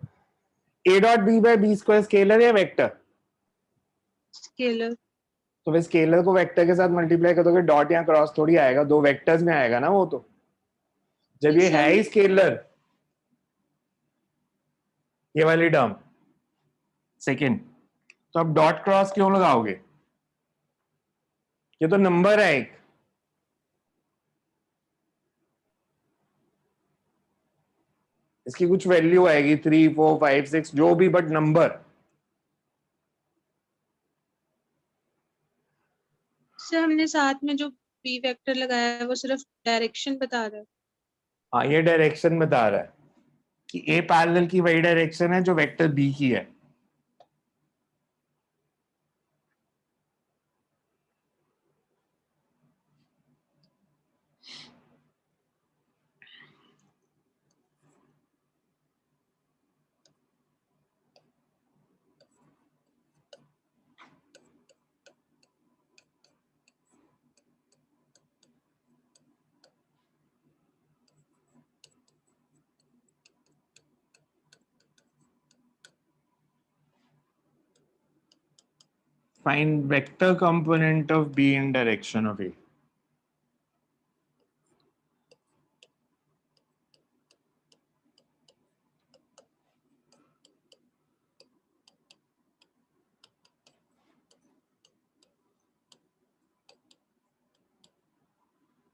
A: A dot B by B square scalar या वेक्टर?
G: स्केलर
A: तो वे स्केलर को वेक्टर के साथ मल्टीप्लाई करोगे, डॉट या क्रॉस थोड़ी आएगा, दो वेक्टर्स में आएगा ना वो तो। जब ये है ही स्केलर, ये वाली टर्म सेकंड, तो अब डॉट क्रॉस क्यों लगाओगे? ये तो नंबर है एक। इसकी कुछ वैल्यू आएगी 3 4 5 6 जो भी, बट नंबर।
G: सर हमने साथ में जो बी वेक्टर लगाया है वो सिर्फ डायरेक्शन बता रहा है
A: हाँ, ये डायरेक्शन बता रहा है कि ए पैरेलल की वही डायरेक्शन है जो वेक्टर बी की है। Find vector component of B in direction of A.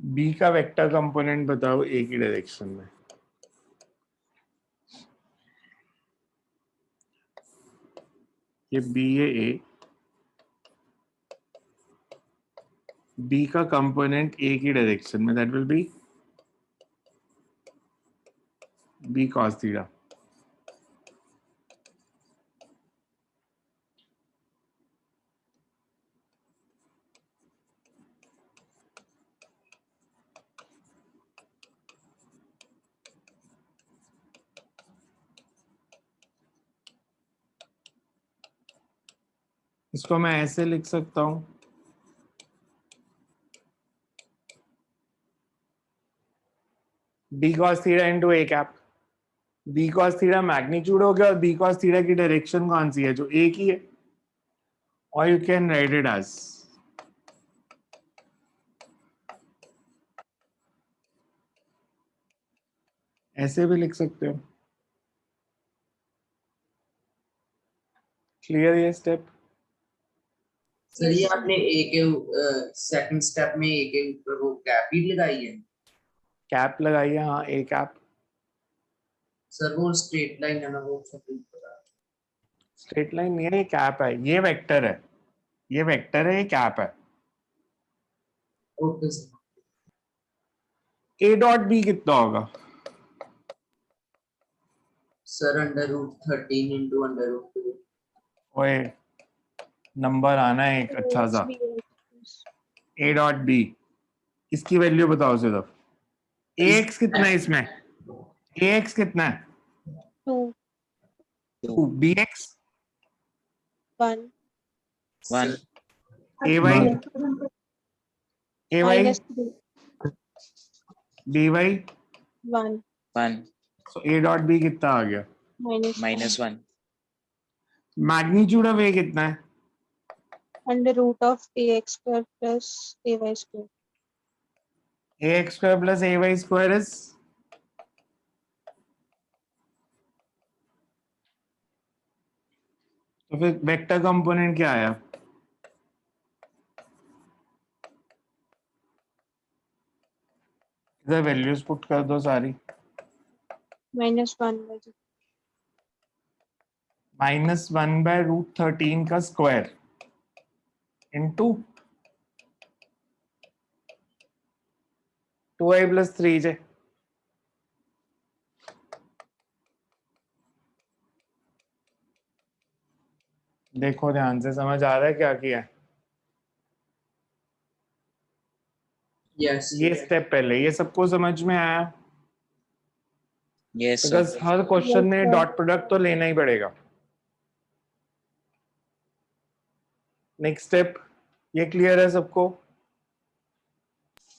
A: B का वेक्टर कंपोनेंट बताओ A की डायरेक्शन में। ये B है A, B का कंपोनेंट A की डायरेक्शन में, that will be B cos theta. इसको मैं ऐसे लिख सकता हूं, b cos थीटा into a cap. b cos theta magnitude हो गया और b cos थीटा की डायरेक्शन कौन सी है, जो a की है, और you can write it as ऐसे भी लिख सकते हो। क्लियर ये स्टेप?
B: सर ये आपने ए के सेकंड स्टेप में ए के ऊपर वो कैप ही लगाई है।
A: कैप लगाइए, हाँ a कैप।
B: सर वो स्ट्रेट लाइन है ना, वो सब पता।
A: स्ट्रेट लाइन नहीं है, ये कैप है, ये वेक्टर है, ये वेक्टर है, ये कैप है।
B: Okay sir.
A: a dot b कितना होगा?
B: Sir √13 into √2।
A: ओए नंबर आना है एक अच्छा सा। a डॉट b, इसकी वैल्यू बताओ सिर्फ। ax कितना है इसमें? ax कितना है?
G: 2
A: 2, bx
G: 1
H: 1
A: ay ay
G: -3
A: by,
G: 1
H: 1
A: so a dot b कितना आ गया?
H: -1
A: मैग्नीट्यूड ऑफ a कितना है?
G: √ax² plus ay²।
A: ax square plus ay square is तो फिर वेक्टर कंपोनेंट क्या आया? इधर वैल्यूज पुट कर दो सारी।
G: -1
A: -1/√13 का स्क्वायर इंटू 2i + 3j। देखो ध्यान से, समझ आ रहा है क्या किया है?
B: यस
A: ये स्टेप पहले, ये सबको समझ में आया?
H: yes sir
A: because her question में डॉट प्रोडक्ट तो लेना ही पड़ेगा। नेक्स्ट स्टेप, ये क्लियर है सबको?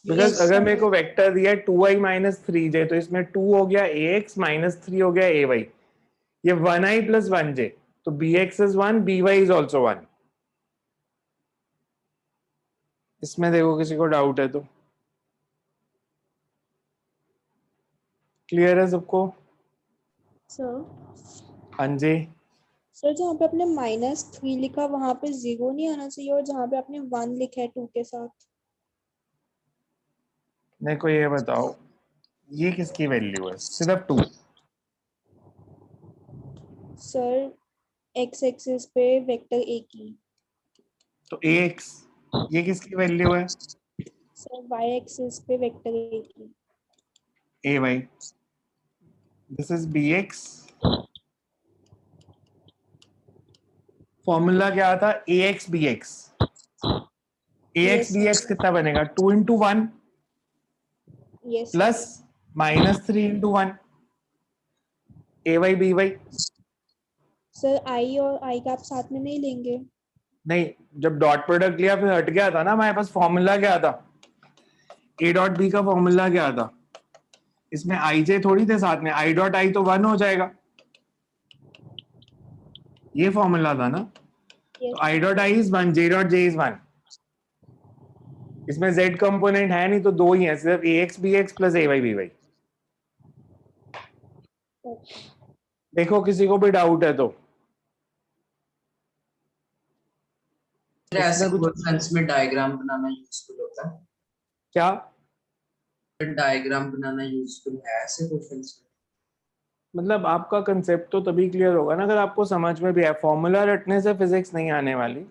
A: बिकॉज
G: Yes,
A: अगर
G: sir.
A: मेरे को वेक्टर दिया है 2i - 3j, तो इसमें 2 हो गया ax -3 हो गया ay, ये 1i + 1j, तो bx is 1, by is also 1। इसमें देखो किसी को डाउट है तो? क्लियर है सबको?
I: सर
A: हाँ जी।
I: सर जहाँ पे आपने -3 लिखा वहां पे 0 नहीं आना चाहिए, और जहाँ पे आपने 1 लिखा है 2 के साथ।
A: मेरे को ये बताओ, ये किसकी वैल्यू है? सिर्फ 2।
I: सर x एक्सिस पे वेक्टर a की।
A: तो ax, ये किसकी वैल्यू है?
I: सर y एक्सिस पे वेक्टर a की।
A: ay, this is bx। Formula क्या था? ax bx। ax
I: Yes,
A: bx कितना बनेगा? 2 × 1
I: yes
A: plus -3 × 1 ay by।
I: Sir i और i का आप साथ में नहीं लेंगे।
A: नहीं, जब डॉट प्रोडक्ट लिया फिर हट गया था ना हमारे पास। फॉर्मूला क्या था? a डॉट b का फॉर्मूला क्या था? इसमें ij थोड़ी थे साथ में, i डॉट i तो 1 हो जाएगा, ये फॉर्मूला था ना। तो i dot i is 1, j dot j is 1। इसमें z कंपोनेंट है नहीं, तो 2 ही है, सिर्फ ax bx plus ay by। देखो किसी को भी डाउट है तो?
B: ऐसे
A: इसमें कुछ
B: क्वेश्चंस में डायग्राम बनाना यूजफुल होता है।
A: क्या?
B: डायग्राम बनाना यूजफुल है ऐसे क्वेश्चंस में।
A: मतलब आपका कंसेप्ट तो तभी क्लियर होगा ना अगर आपको समझ में भी है। फॉर्मूला रटने से फिजिक्स नहीं आने वाली,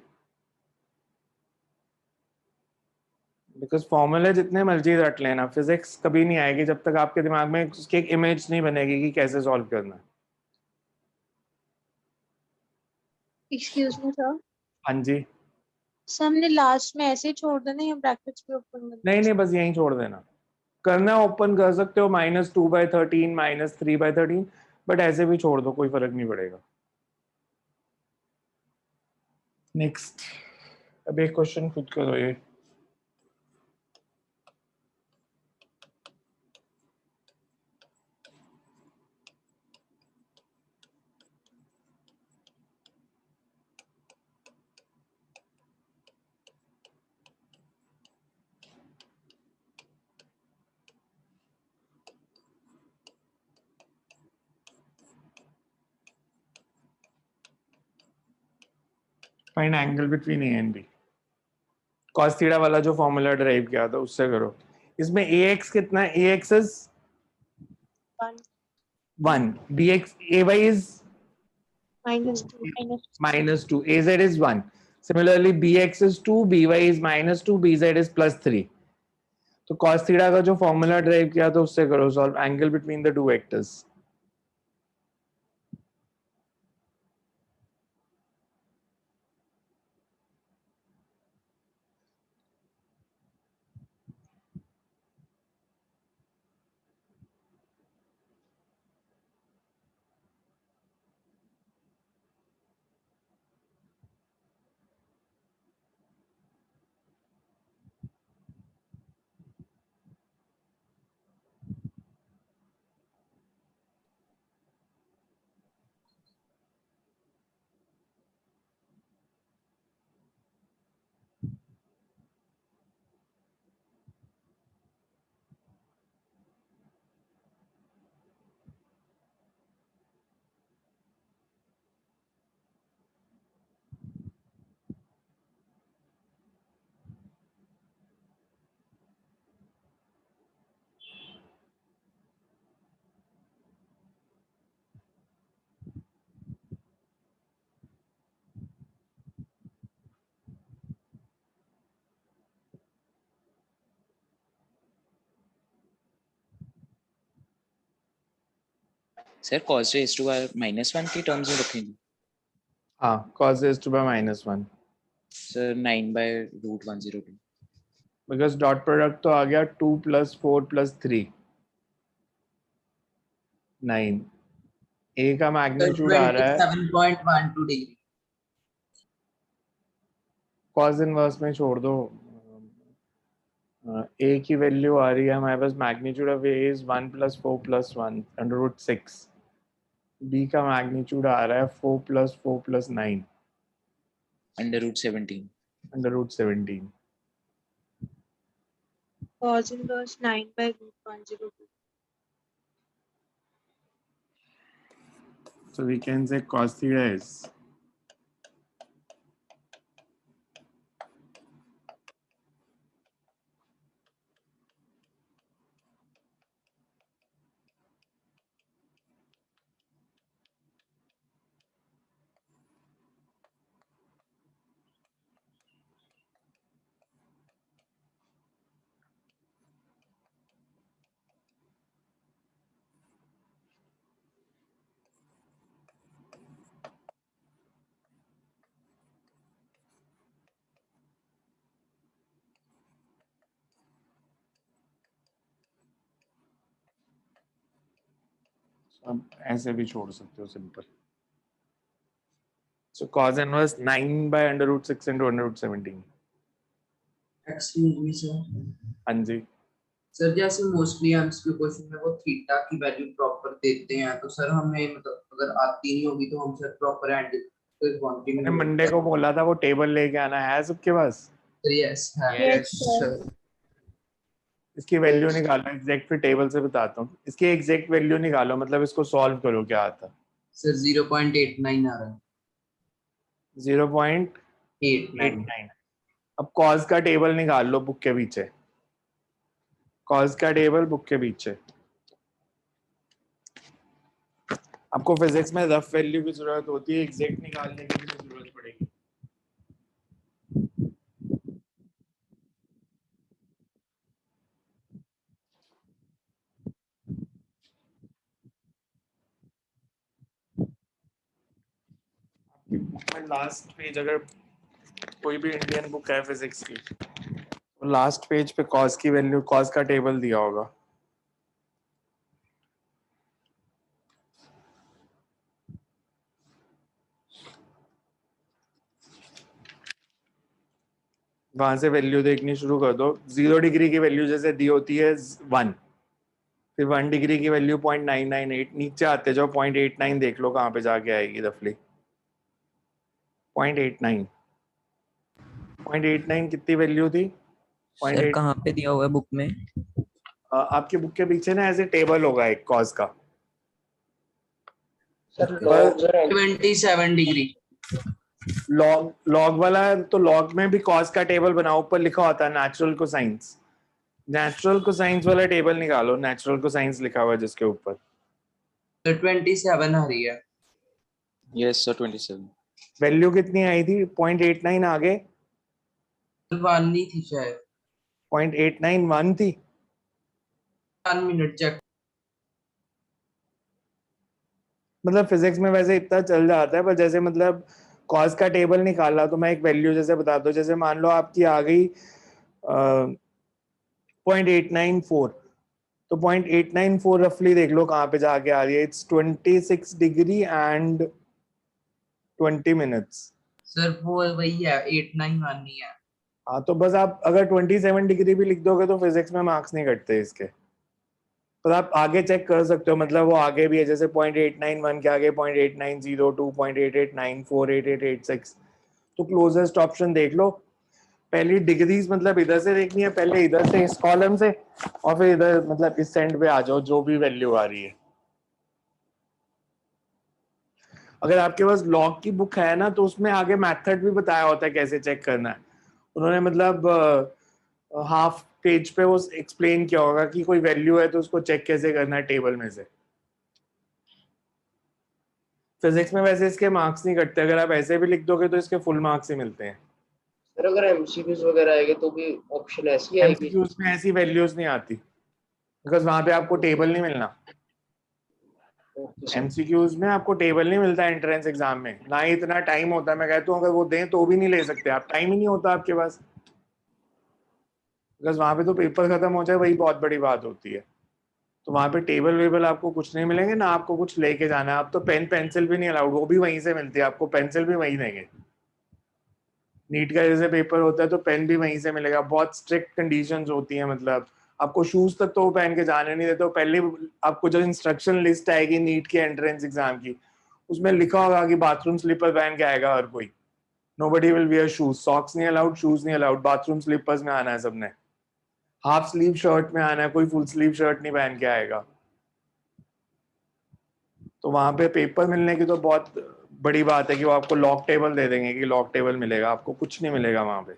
A: बिकॉज फॉर्मूले जितने मर्जी रट लेना, फिजिक्स कभी नहीं आएगी जब तक आपके दिमाग में उसकी एक इमेज नहीं बनेगी कि कैसे सॉल्व करना है।
G: एक्सक्यूज मी सर,
A: हाँ जी।
G: सर हमने लास्ट में ऐसे ही छोड़ देना या ब्रैकेट्स पे ओपन करना?
A: नहीं नहीं, बस यहीं छोड़ देना। करना ओपन कर सकते हो, -2/13 -3/13, बट ऐसे भी छोड़ दो, कोई फर्क नहीं पड़ेगा। नेक्स्ट, अब एक क्वेश्चन खुद करो ये। Find angle between A and B. cos theta वाला जो फॉर्मूला ड्राइव किया था उससे करो। इसमें ax कितना है? ax is 1, bx ay is
G: -2
A: -2, az is 1. Similarly bx is 2, by is -2, bz is +3. तो cos थीटा का जो फॉर्मूला ड्राइव किया था उससे करो solve angle between the two vectors.
H: Sir cos raised to power -1 की टर्म्स में रखेंगे
A: हाँ, cos raised to power -1
H: sir 9/√102
A: because dot product तो आ गया 2 + 4 + 3 9। a का मैग्नीट्यूड आ रहा है
B: 27.12 डिग्री।
A: cos इनवर्स में छोड़ दो। a की वैल्यू आ रही है हमारे पास, magnitude of a is 1 + 4 + 1 √6। b का मैग्नीट्यूड आ रहा है 4 + 4 + 9
H: √17
A: √17।
G: cos inverse 9/√102.
A: So we can say cos theta is अब ऐसे भी छोड़ सकते हो simple. So cos inverse 9/√6 into √17।
B: Excuse me sir.
A: हाँ जी।
B: सर जैसे मोस्टली एमसीक्यू क्वेश्चन में वो थीटा की वैल्यू प्रॉपर देते हैं, तो सर हमें मतलब अगर आती नहीं होगी तो हम सर प्रॉपर एंड फिर
A: मैंने
B: कंटिन्यू।
A: मंडे को बोला था वो टेबल लेके आना है सबके पास।
B: यस है।
G: Yes, sir.
A: इसकी वैल्यू निकालो एग्जैक्ट, फिर टेबल से बताता हूँ। इसकी एग्जैक्ट वैल्यू निकालो, मतलब इसको सॉल्व करो क्या आता।
B: सर 0.89 आ रहा है।
A: 0.89।
B: 89।
A: अब कॉस का टेबल निकाल लो बुक के पीछे, कॉस का टेबल बुक के पीछे। आपको फिजिक्स में रफ वैल्यू की जरूरत होती है, एग्जैक्ट निकालने की भी जरूरत पड़ेगी। लास्ट पेज, अगर कोई भी इंडियन बुक है फिजिक्स की, तो लास्ट पेज पे कॉस की वैल्यू, कॉस का टेबल दिया होगा। वहां से वैल्यू देखनी शुरू कर दो। 0 डिग्री की वैल्यू जैसे दी होती है 1, फिर 1 डिग्री की वैल्यू 0.998, नीचे आते जाओ 0.89 देख लो कहाँ पे जाके आएगी रफली। 0.89 0.89 कितनी वैल्यू थी?
H: सर
A: 0.8
H: कहाँ पे दिया हुआ है बुक में?
A: आपके बुक के पीछे ना ऐसे टेबल होगा एक कॉस का।
E: सर
A: पर
E: लॉग
B: 27 डिग्री।
A: लॉग वाला तो लॉग में भी कॉस का टेबल बनाओ, ऊपर लिखा होता है नेचुरल कोसाइंस। नेचुरल कोसाइंस वाला टेबल निकालो, नेचुरल कोसाइंस लिखा हुआ है जिसके ऊपर।
B: तो 27 आ रही है।
H: Yes sir 27।
A: वैल्यू कितनी आई थी? 0.89 आगे
B: 1 नहीं थी शायद।
A: 0.89 1 थी।
B: 1 मिनट चेक।
A: मतलब फिजिक्स में वैसे इतना चल जाता है, पर जैसे मतलब कॉस का टेबल निकाला तो मैं एक वैल्यू जैसे बता दो, जैसे मान लो आपकी आ गई 0.894, तो 0.894 रफली देख लो कहाँ पे जाके आ रही है। It's 26 degree and 20 minutes.
B: Sir वो वही है, 891 नहीं है।
A: हाँ तो बस आप अगर 27 डिग्री भी लिख दोगे तो फिजिक्स में मार्क्स नहीं कटते इसके। पर आप आगे चेक कर सकते हो, मतलब वो आगे भी है, जैसे 0.891 के आगे 0.8902, 0.8894, 8886, तो क्लोजेस्ट ऑप्शन देख लो। पहली डिग्रीज मतलब इधर से देखनी है, पहले इधर से इस कॉलम से, और फिर इधर मतलब इस सेंड पे आ जाओ जो भी वैल्यू आ रही है। अगर आपके पास लॉग की बुक है ना तो उसमें आगे मेथड भी बताया होता है कैसे चेक करना है। उन्होंने मतलब हाफ पेज पे वो एक्सप्लेन किया होगा कि कोई वैल्यू है तो उसको चेक कैसे करना है टेबल में से। फिजिक्स में वैसे इसके मार्क्स नहीं कटते, अगर आप ऐसे भी लिख दोगे तो इसके फुल मार्क्स ही मिलते हैं।
E: सर अगर एमसीक्यूज वगैरह आएंगे तो भी ऑप्शन ऐसी आएगी?
A: एमसीक्यूज में ऐसी वैल्यूज नहीं आती, बिकॉज वहां पे आपको टेबल नहीं मिलना।
E: Okay sir.
A: एमसीक्यूज में आपको टेबल नहीं मिलता एंट्रेंस एग्जाम में, ना ही इतना टाइम होता है। मैं कहता हूँ अगर वो दें तो भी नहीं ले सकते आप, टाइम ही नहीं होता आपके पास, बिकॉज वहां पे तो पेपर खत्म हो जाए वही बहुत बड़ी बात होती है। तो वहां पे टेबल वेबल आपको कुछ नहीं मिलेंगे ना, आपको कुछ लेके जाना है। आप तो पेन पेंसिल भी नहीं अलाउड, वो भी वहीं से मिलती है आपको, पेंसिल भी वहीं देंगे। नीट का जैसे पेपर होता है तो पेन भी वहीं से मिलेगा। बहुत स्ट्रिक्ट कंडीशंस होती हैं, मतलब आपको शूज तक तो वो पहन के जाने नहीं देते। पहले आपको जो इंस्ट्रक्शन लिस्ट आएगी नीट के एंट्रेंस एग्जाम की, उसमें लिखा होगा कि बाथरूम स्लीपर पहन के आएगा हर कोई। Nobody will wear shoes, socks नहीं अलाउड, शूज नहीं अलाउड, बाथरूम स्लीपर्स में आना है सबने। हाफ स्लीव शर्ट में आना है, कोई फुल स्लीव शर्ट नहीं पहन के आएगा। तो वहां पे पेपर मिलने की तो बहुत बड़ी बात है कि वो आपको लॉक टेबल दे देंगे कि लॉक टेबल मिलेगा, आपको कुछ नहीं मिलेगा वहां पे।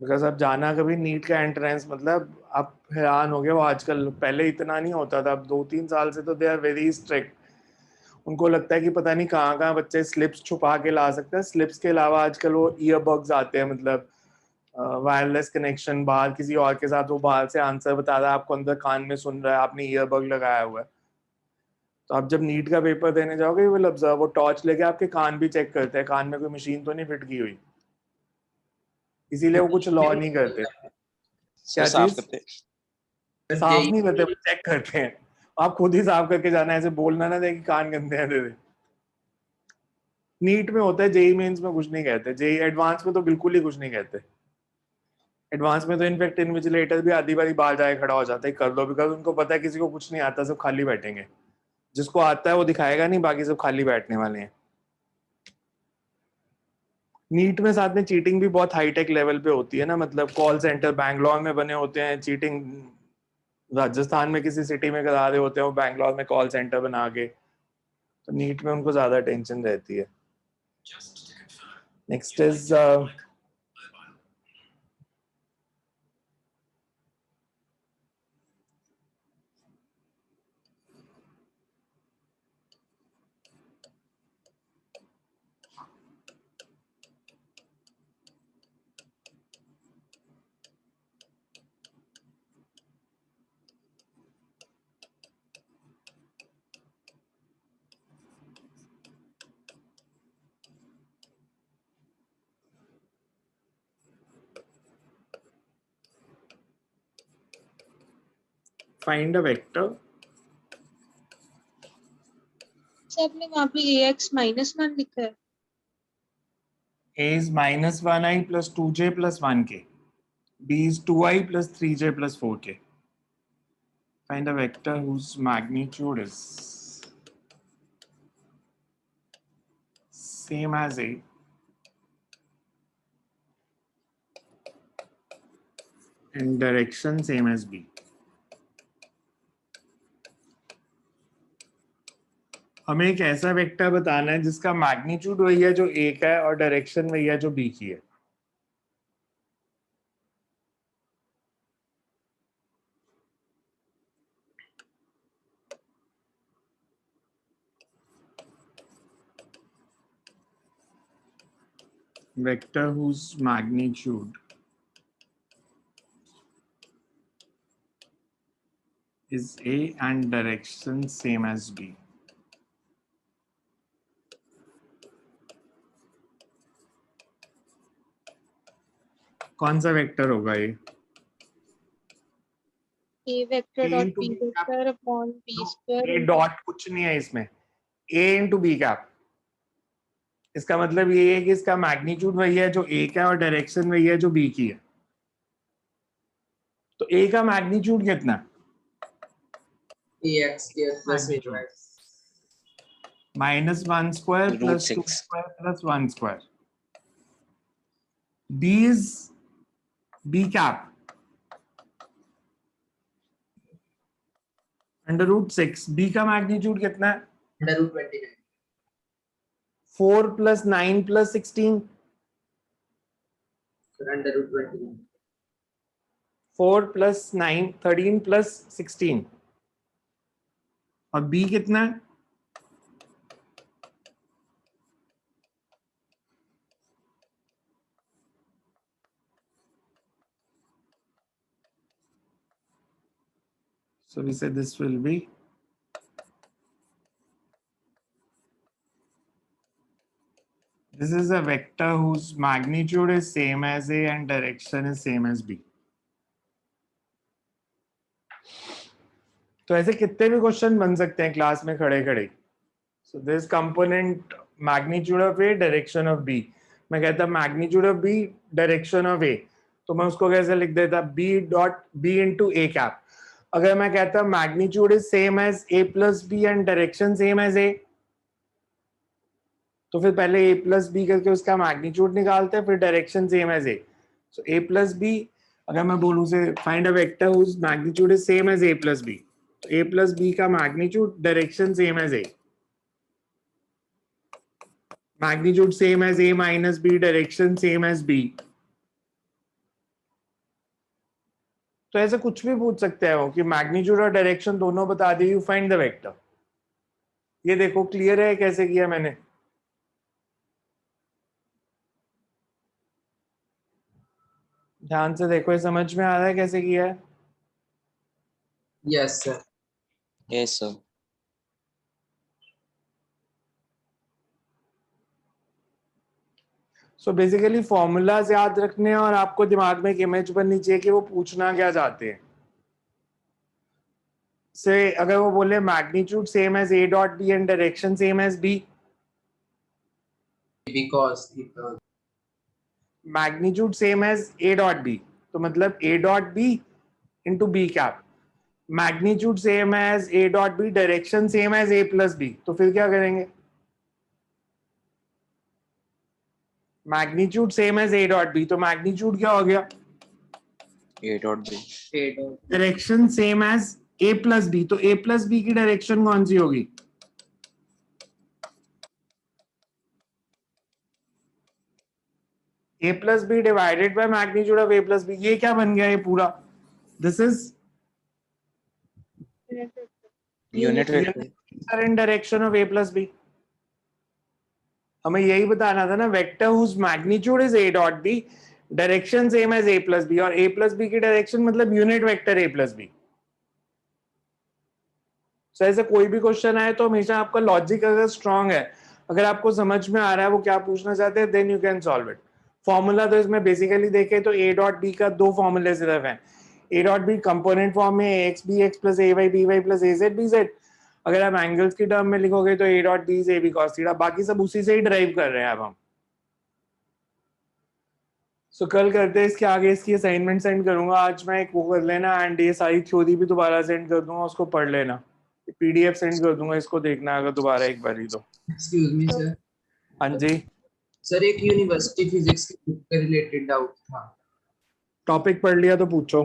A: बिकॉज अब जाना कभी नीट का एंट्रेंस, मतलब आप हैरान हो गए। वो आजकल, पहले इतना नहीं होता था, अब 2-3 साल से तो दे आर वेरी स्ट्रिक्ट। उनको लगता है कि पता नहीं कहाँ कहाँ बच्चे स्लिप्स छुपा के ला सकते हैं। स्लिप्स के अलावा आजकल वो ईयरबड्स आते हैं, मतलब वायरलेस कनेक्शन, बाहर किसी और के साथ वो बाहर से आंसर बता रहा है, आपको अंदर कान में सुन रहा है, आपने ईयरबड लगाया हुआ है। तो आप जब नीट का पेपर देने जाओगे विल ऑब्जर्व, वो टॉर्च लेके आपके कान भी चेक करते हैं, कान में कोई मशीन तो नहीं फिट की हुई। इसीलिए वो कुछ लॉ नहीं करते।
H: सर
A: क्या
H: साफ
A: चीज?
H: करते।
A: साफ नहीं करते, वो चेक करते हैं। आप खुद ही साफ करके जाना, ऐसे बोलना ना दे कि कान गंदे हैं तेरे। नीट में होता है, जेई मेंस में कुछ नहीं कहते, जेई एडवांस में तो बिल्कुल ही कुछ नहीं कहते। एडवांस में तो इनफेक्ट इन्विजिलेटर भी आधी बारी बाहर जाके खड़ा हो जाता है, कर लो, बिकॉज उनको पता है किसी को कुछ नहीं आता, सब खाली बैठेंगे। जिसको आता है वो दिखाएगा नहीं, बाकी सब खाली बैठने वाले हैं। नीट में साथ में चीटिंग भी बहुत हाईटेक लेवल पे होती है ना, मतलब कॉल सेंटर बैंगलोर में बने होते हैं, चीटिंग राजस्थान में किसी सिटी में करा रहे होते हैं वो बैंगलोर में कॉल सेंटर बना के। तो नीट में उनको ज्यादा टेंशन रहती है। Next is find a vector.
G: तो आपने वहाँ पे ax -1 लिखा है।
A: A is -1i plus 2j plus 1k. B is 2i plus 3j plus 4k. Find a vector whose magnitude is same as A and direction same as B. हमें एक ऐसा वेक्टर बताना है जिसका मैग्नीट्यूड वही है जो A का है और डायरेक्शन वही है जो B की है. Vector whose magnitude is A and direction same as B. कौन सा वेक्टर होगा ये?
G: a vector
A: A
G: dot
A: into
G: b
A: B cap.
G: vector upon b square
A: A
G: into
A: dot कुछ नहीं है इसमें. A into B cap. इसका मतलब ये है कि इसका मैग्नीट्यूड वही है जो A का है और डायरेक्शन वही है जो B की है. तो A का मैग्नीट्यूड कितना है?
B: ax square plus
A: Magnitude.
B: ay
A: -1 square
H: Root
A: plus 2
H: 6.
A: square plus 1 square. B is B cap. √6. B का मैग्नीट्यूड कितना है?
B: under root 29
A: 4 plus 9 plus 16.
B: under root 29
A: 4 plus 9 13 plus 16. और B कितना है? So we say this will be this is a vector whose magnitude is same as A and direction is same as B. तो ऐसे कितने भी क्वेश्चन बन सकते हैं क्लास में खड़े खड़े. So this component magnitude of A direction of B. मैं कहता magnitude of B direction of A. तो मैं उसको कैसे लिख देता? B dot B into A cap. अगर मैं कहता magnitude is same as A plus B and direction same as A, तो फिर पहले A plus B करके उसका मैग्नीट्यूड निकालते हैं, फिर direction same as A. So A plus B, अगर मैं बोलूं say find a vector whose magnitude is same as A plus B, तो A plus B का magnitude direction same as A, magnitude same as A minus B, direction same as B. तो ऐसे कुछ भी पूछ सकते हैं वो कि मैग्नीट्यूड और डायरेक्शन दोनों बता दी, यू फाइंड द वेक्टर. ये देखो क्लियर है कैसे किया मैंने? ध्यान से देखो, ये समझ में आ रहा है कैसे किया है?
B: yes sir
H: Yes, sir.
A: So basically formulas याद रखने और आपको दिमाग में एक इमेज बननी चाहिए कि वो पूछना क्या चाहते हैं. से अगर वो बोले magnitude same as A dot B and direction same as B,
B: because
A: magnitude same as A dot B, तो मतलब A dot B into B cap. Magnitude same as A dot B, direction same as A plus B, तो फिर क्या करेंगे? Magnitude same as A dot B, तो मैग्नीट्यूड क्या हो गया?
H: A dot B.
B: a dot
A: direction same as A plus B, तो A प्लस B की डायरेक्शन कौन सी होगी? A plus B divided by magnitude of A plus B. ये क्या बन गया ये पूरा? This is
H: Unit vector.
A: In direction of A plus B. हमें यही बताना था ना, vector whose magnitude is A dot B, direction same as A plus B, और A प्लस B की डायरेक्शन मतलब unit vector A plus B. So ऐसे कोई भी क्वेश्चन आए तो हमेशा आपका लॉजिक अगर स्ट्रांग है, अगर आपको समझ में आ रहा है वो क्या पूछना चाहते हैं, then you can solve it. Formula तो इसमें बेसिकली देखे तो A डॉट B का दो फॉर्मूले सिर्फ हैं. A dot B component form में ax bx plus ay by plus az bz, अगर आप एंगल्स की टर्म में लिखोगे तो a dot b is ab cos theta, बाकी सब उसी से ही ड्राइव कर रहे हैं अब हम। सो कल करते हैं इसके आगे, इसकी असाइनमेंट सेंड करूंगा, आज मैं एक वो कर लेना एंड ये सारी थ्योरी भी दोबारा सेंड कर दूंगा, उसको पढ़ लेना, पीडीएफ सेंड कर दूंगा, इसको देखना अगर दोबारा एक बारी तो।
B: एक्सक्यूज मी सर,
A: हाँ जी,
B: सर एक यूनिवर्सिटी फिजिक्स के बुक के रिलेटेड डाउट था
A: टॉपिक पढ़ लिया तो पूछो।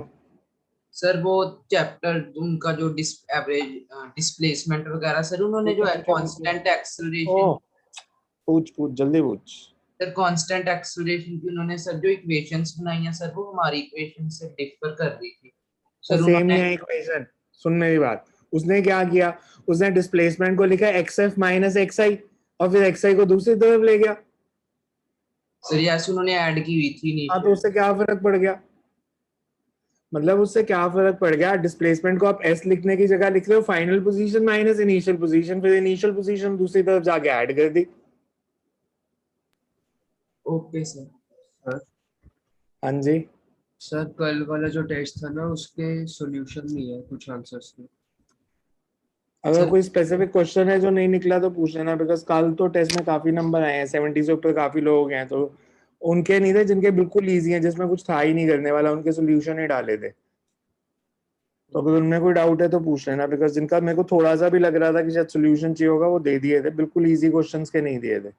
B: सर। वो चैप्टर उनका जो एवरेज डिस्प्लेसमेंट वगैरह सर, उन्होंने जो है कांस्टेंट एक्सेलरेशन,
A: ओह पूछ पूछ जल्दी पूछ।
B: सर कांस्टेंट एक्सेलरेशन की उन्होंने सर जो इक्वेशंस बनाई हैं सर, वो हमारी इक्वेशन से डिफर कर रही थी सर।
A: सेम ही
B: उन्होंने
A: है इक्वेशन, सुन मेरी बात, उसने क्या किया, उसने डिस्प्लेसमेंट को लिखा xf माइनस xi और फिर xi को दूसरी तरफ ले गया।
B: सर यस, उन्होंने ऐड की हुई थी
A: हाँ तो
B: नीचे।
A: उससे क्या फर्क पड़ गया, मतलब उससे क्या फर्क पड़ गया, डिस्प्लेसमेंट को आप s लिखने की जगह लिख रहे हो final position minus initial position, फिर इनिशियल पोजीशन दूसरी तरफ जाके ऐड कर दी।
B: Okay sir.
A: हाँ जी,
E: सर कल वाला जो टेस्ट था ना उसके सॉल्यूशन नहीं है कुछ आंसर्स के।
A: अगर
B: सर
A: कोई स्पेसिफिक क्वेश्चन है जो नहीं निकला तो पूछ लेना, बिकॉज कल तो टेस्ट में काफी नंबर आए हैं, 70 से ऊपर काफी लोग हैं, तो उनके नहीं थे, जिनके बिल्कुल इजी हैं, जिसमें कुछ था ही नहीं करने वाला, उनके सोल्यूशन ही डाले थे। तो अगर उनमें कोई डाउट है तो पूछ लेना, बिकॉज जिनका मेरे को थोड़ा सा भी लग रहा था कि शायद सोल्यूशन चाहिए होगा वो दे दिए थे, बिल्कुल इजी क्वेश्चंस के नहीं दिए थे।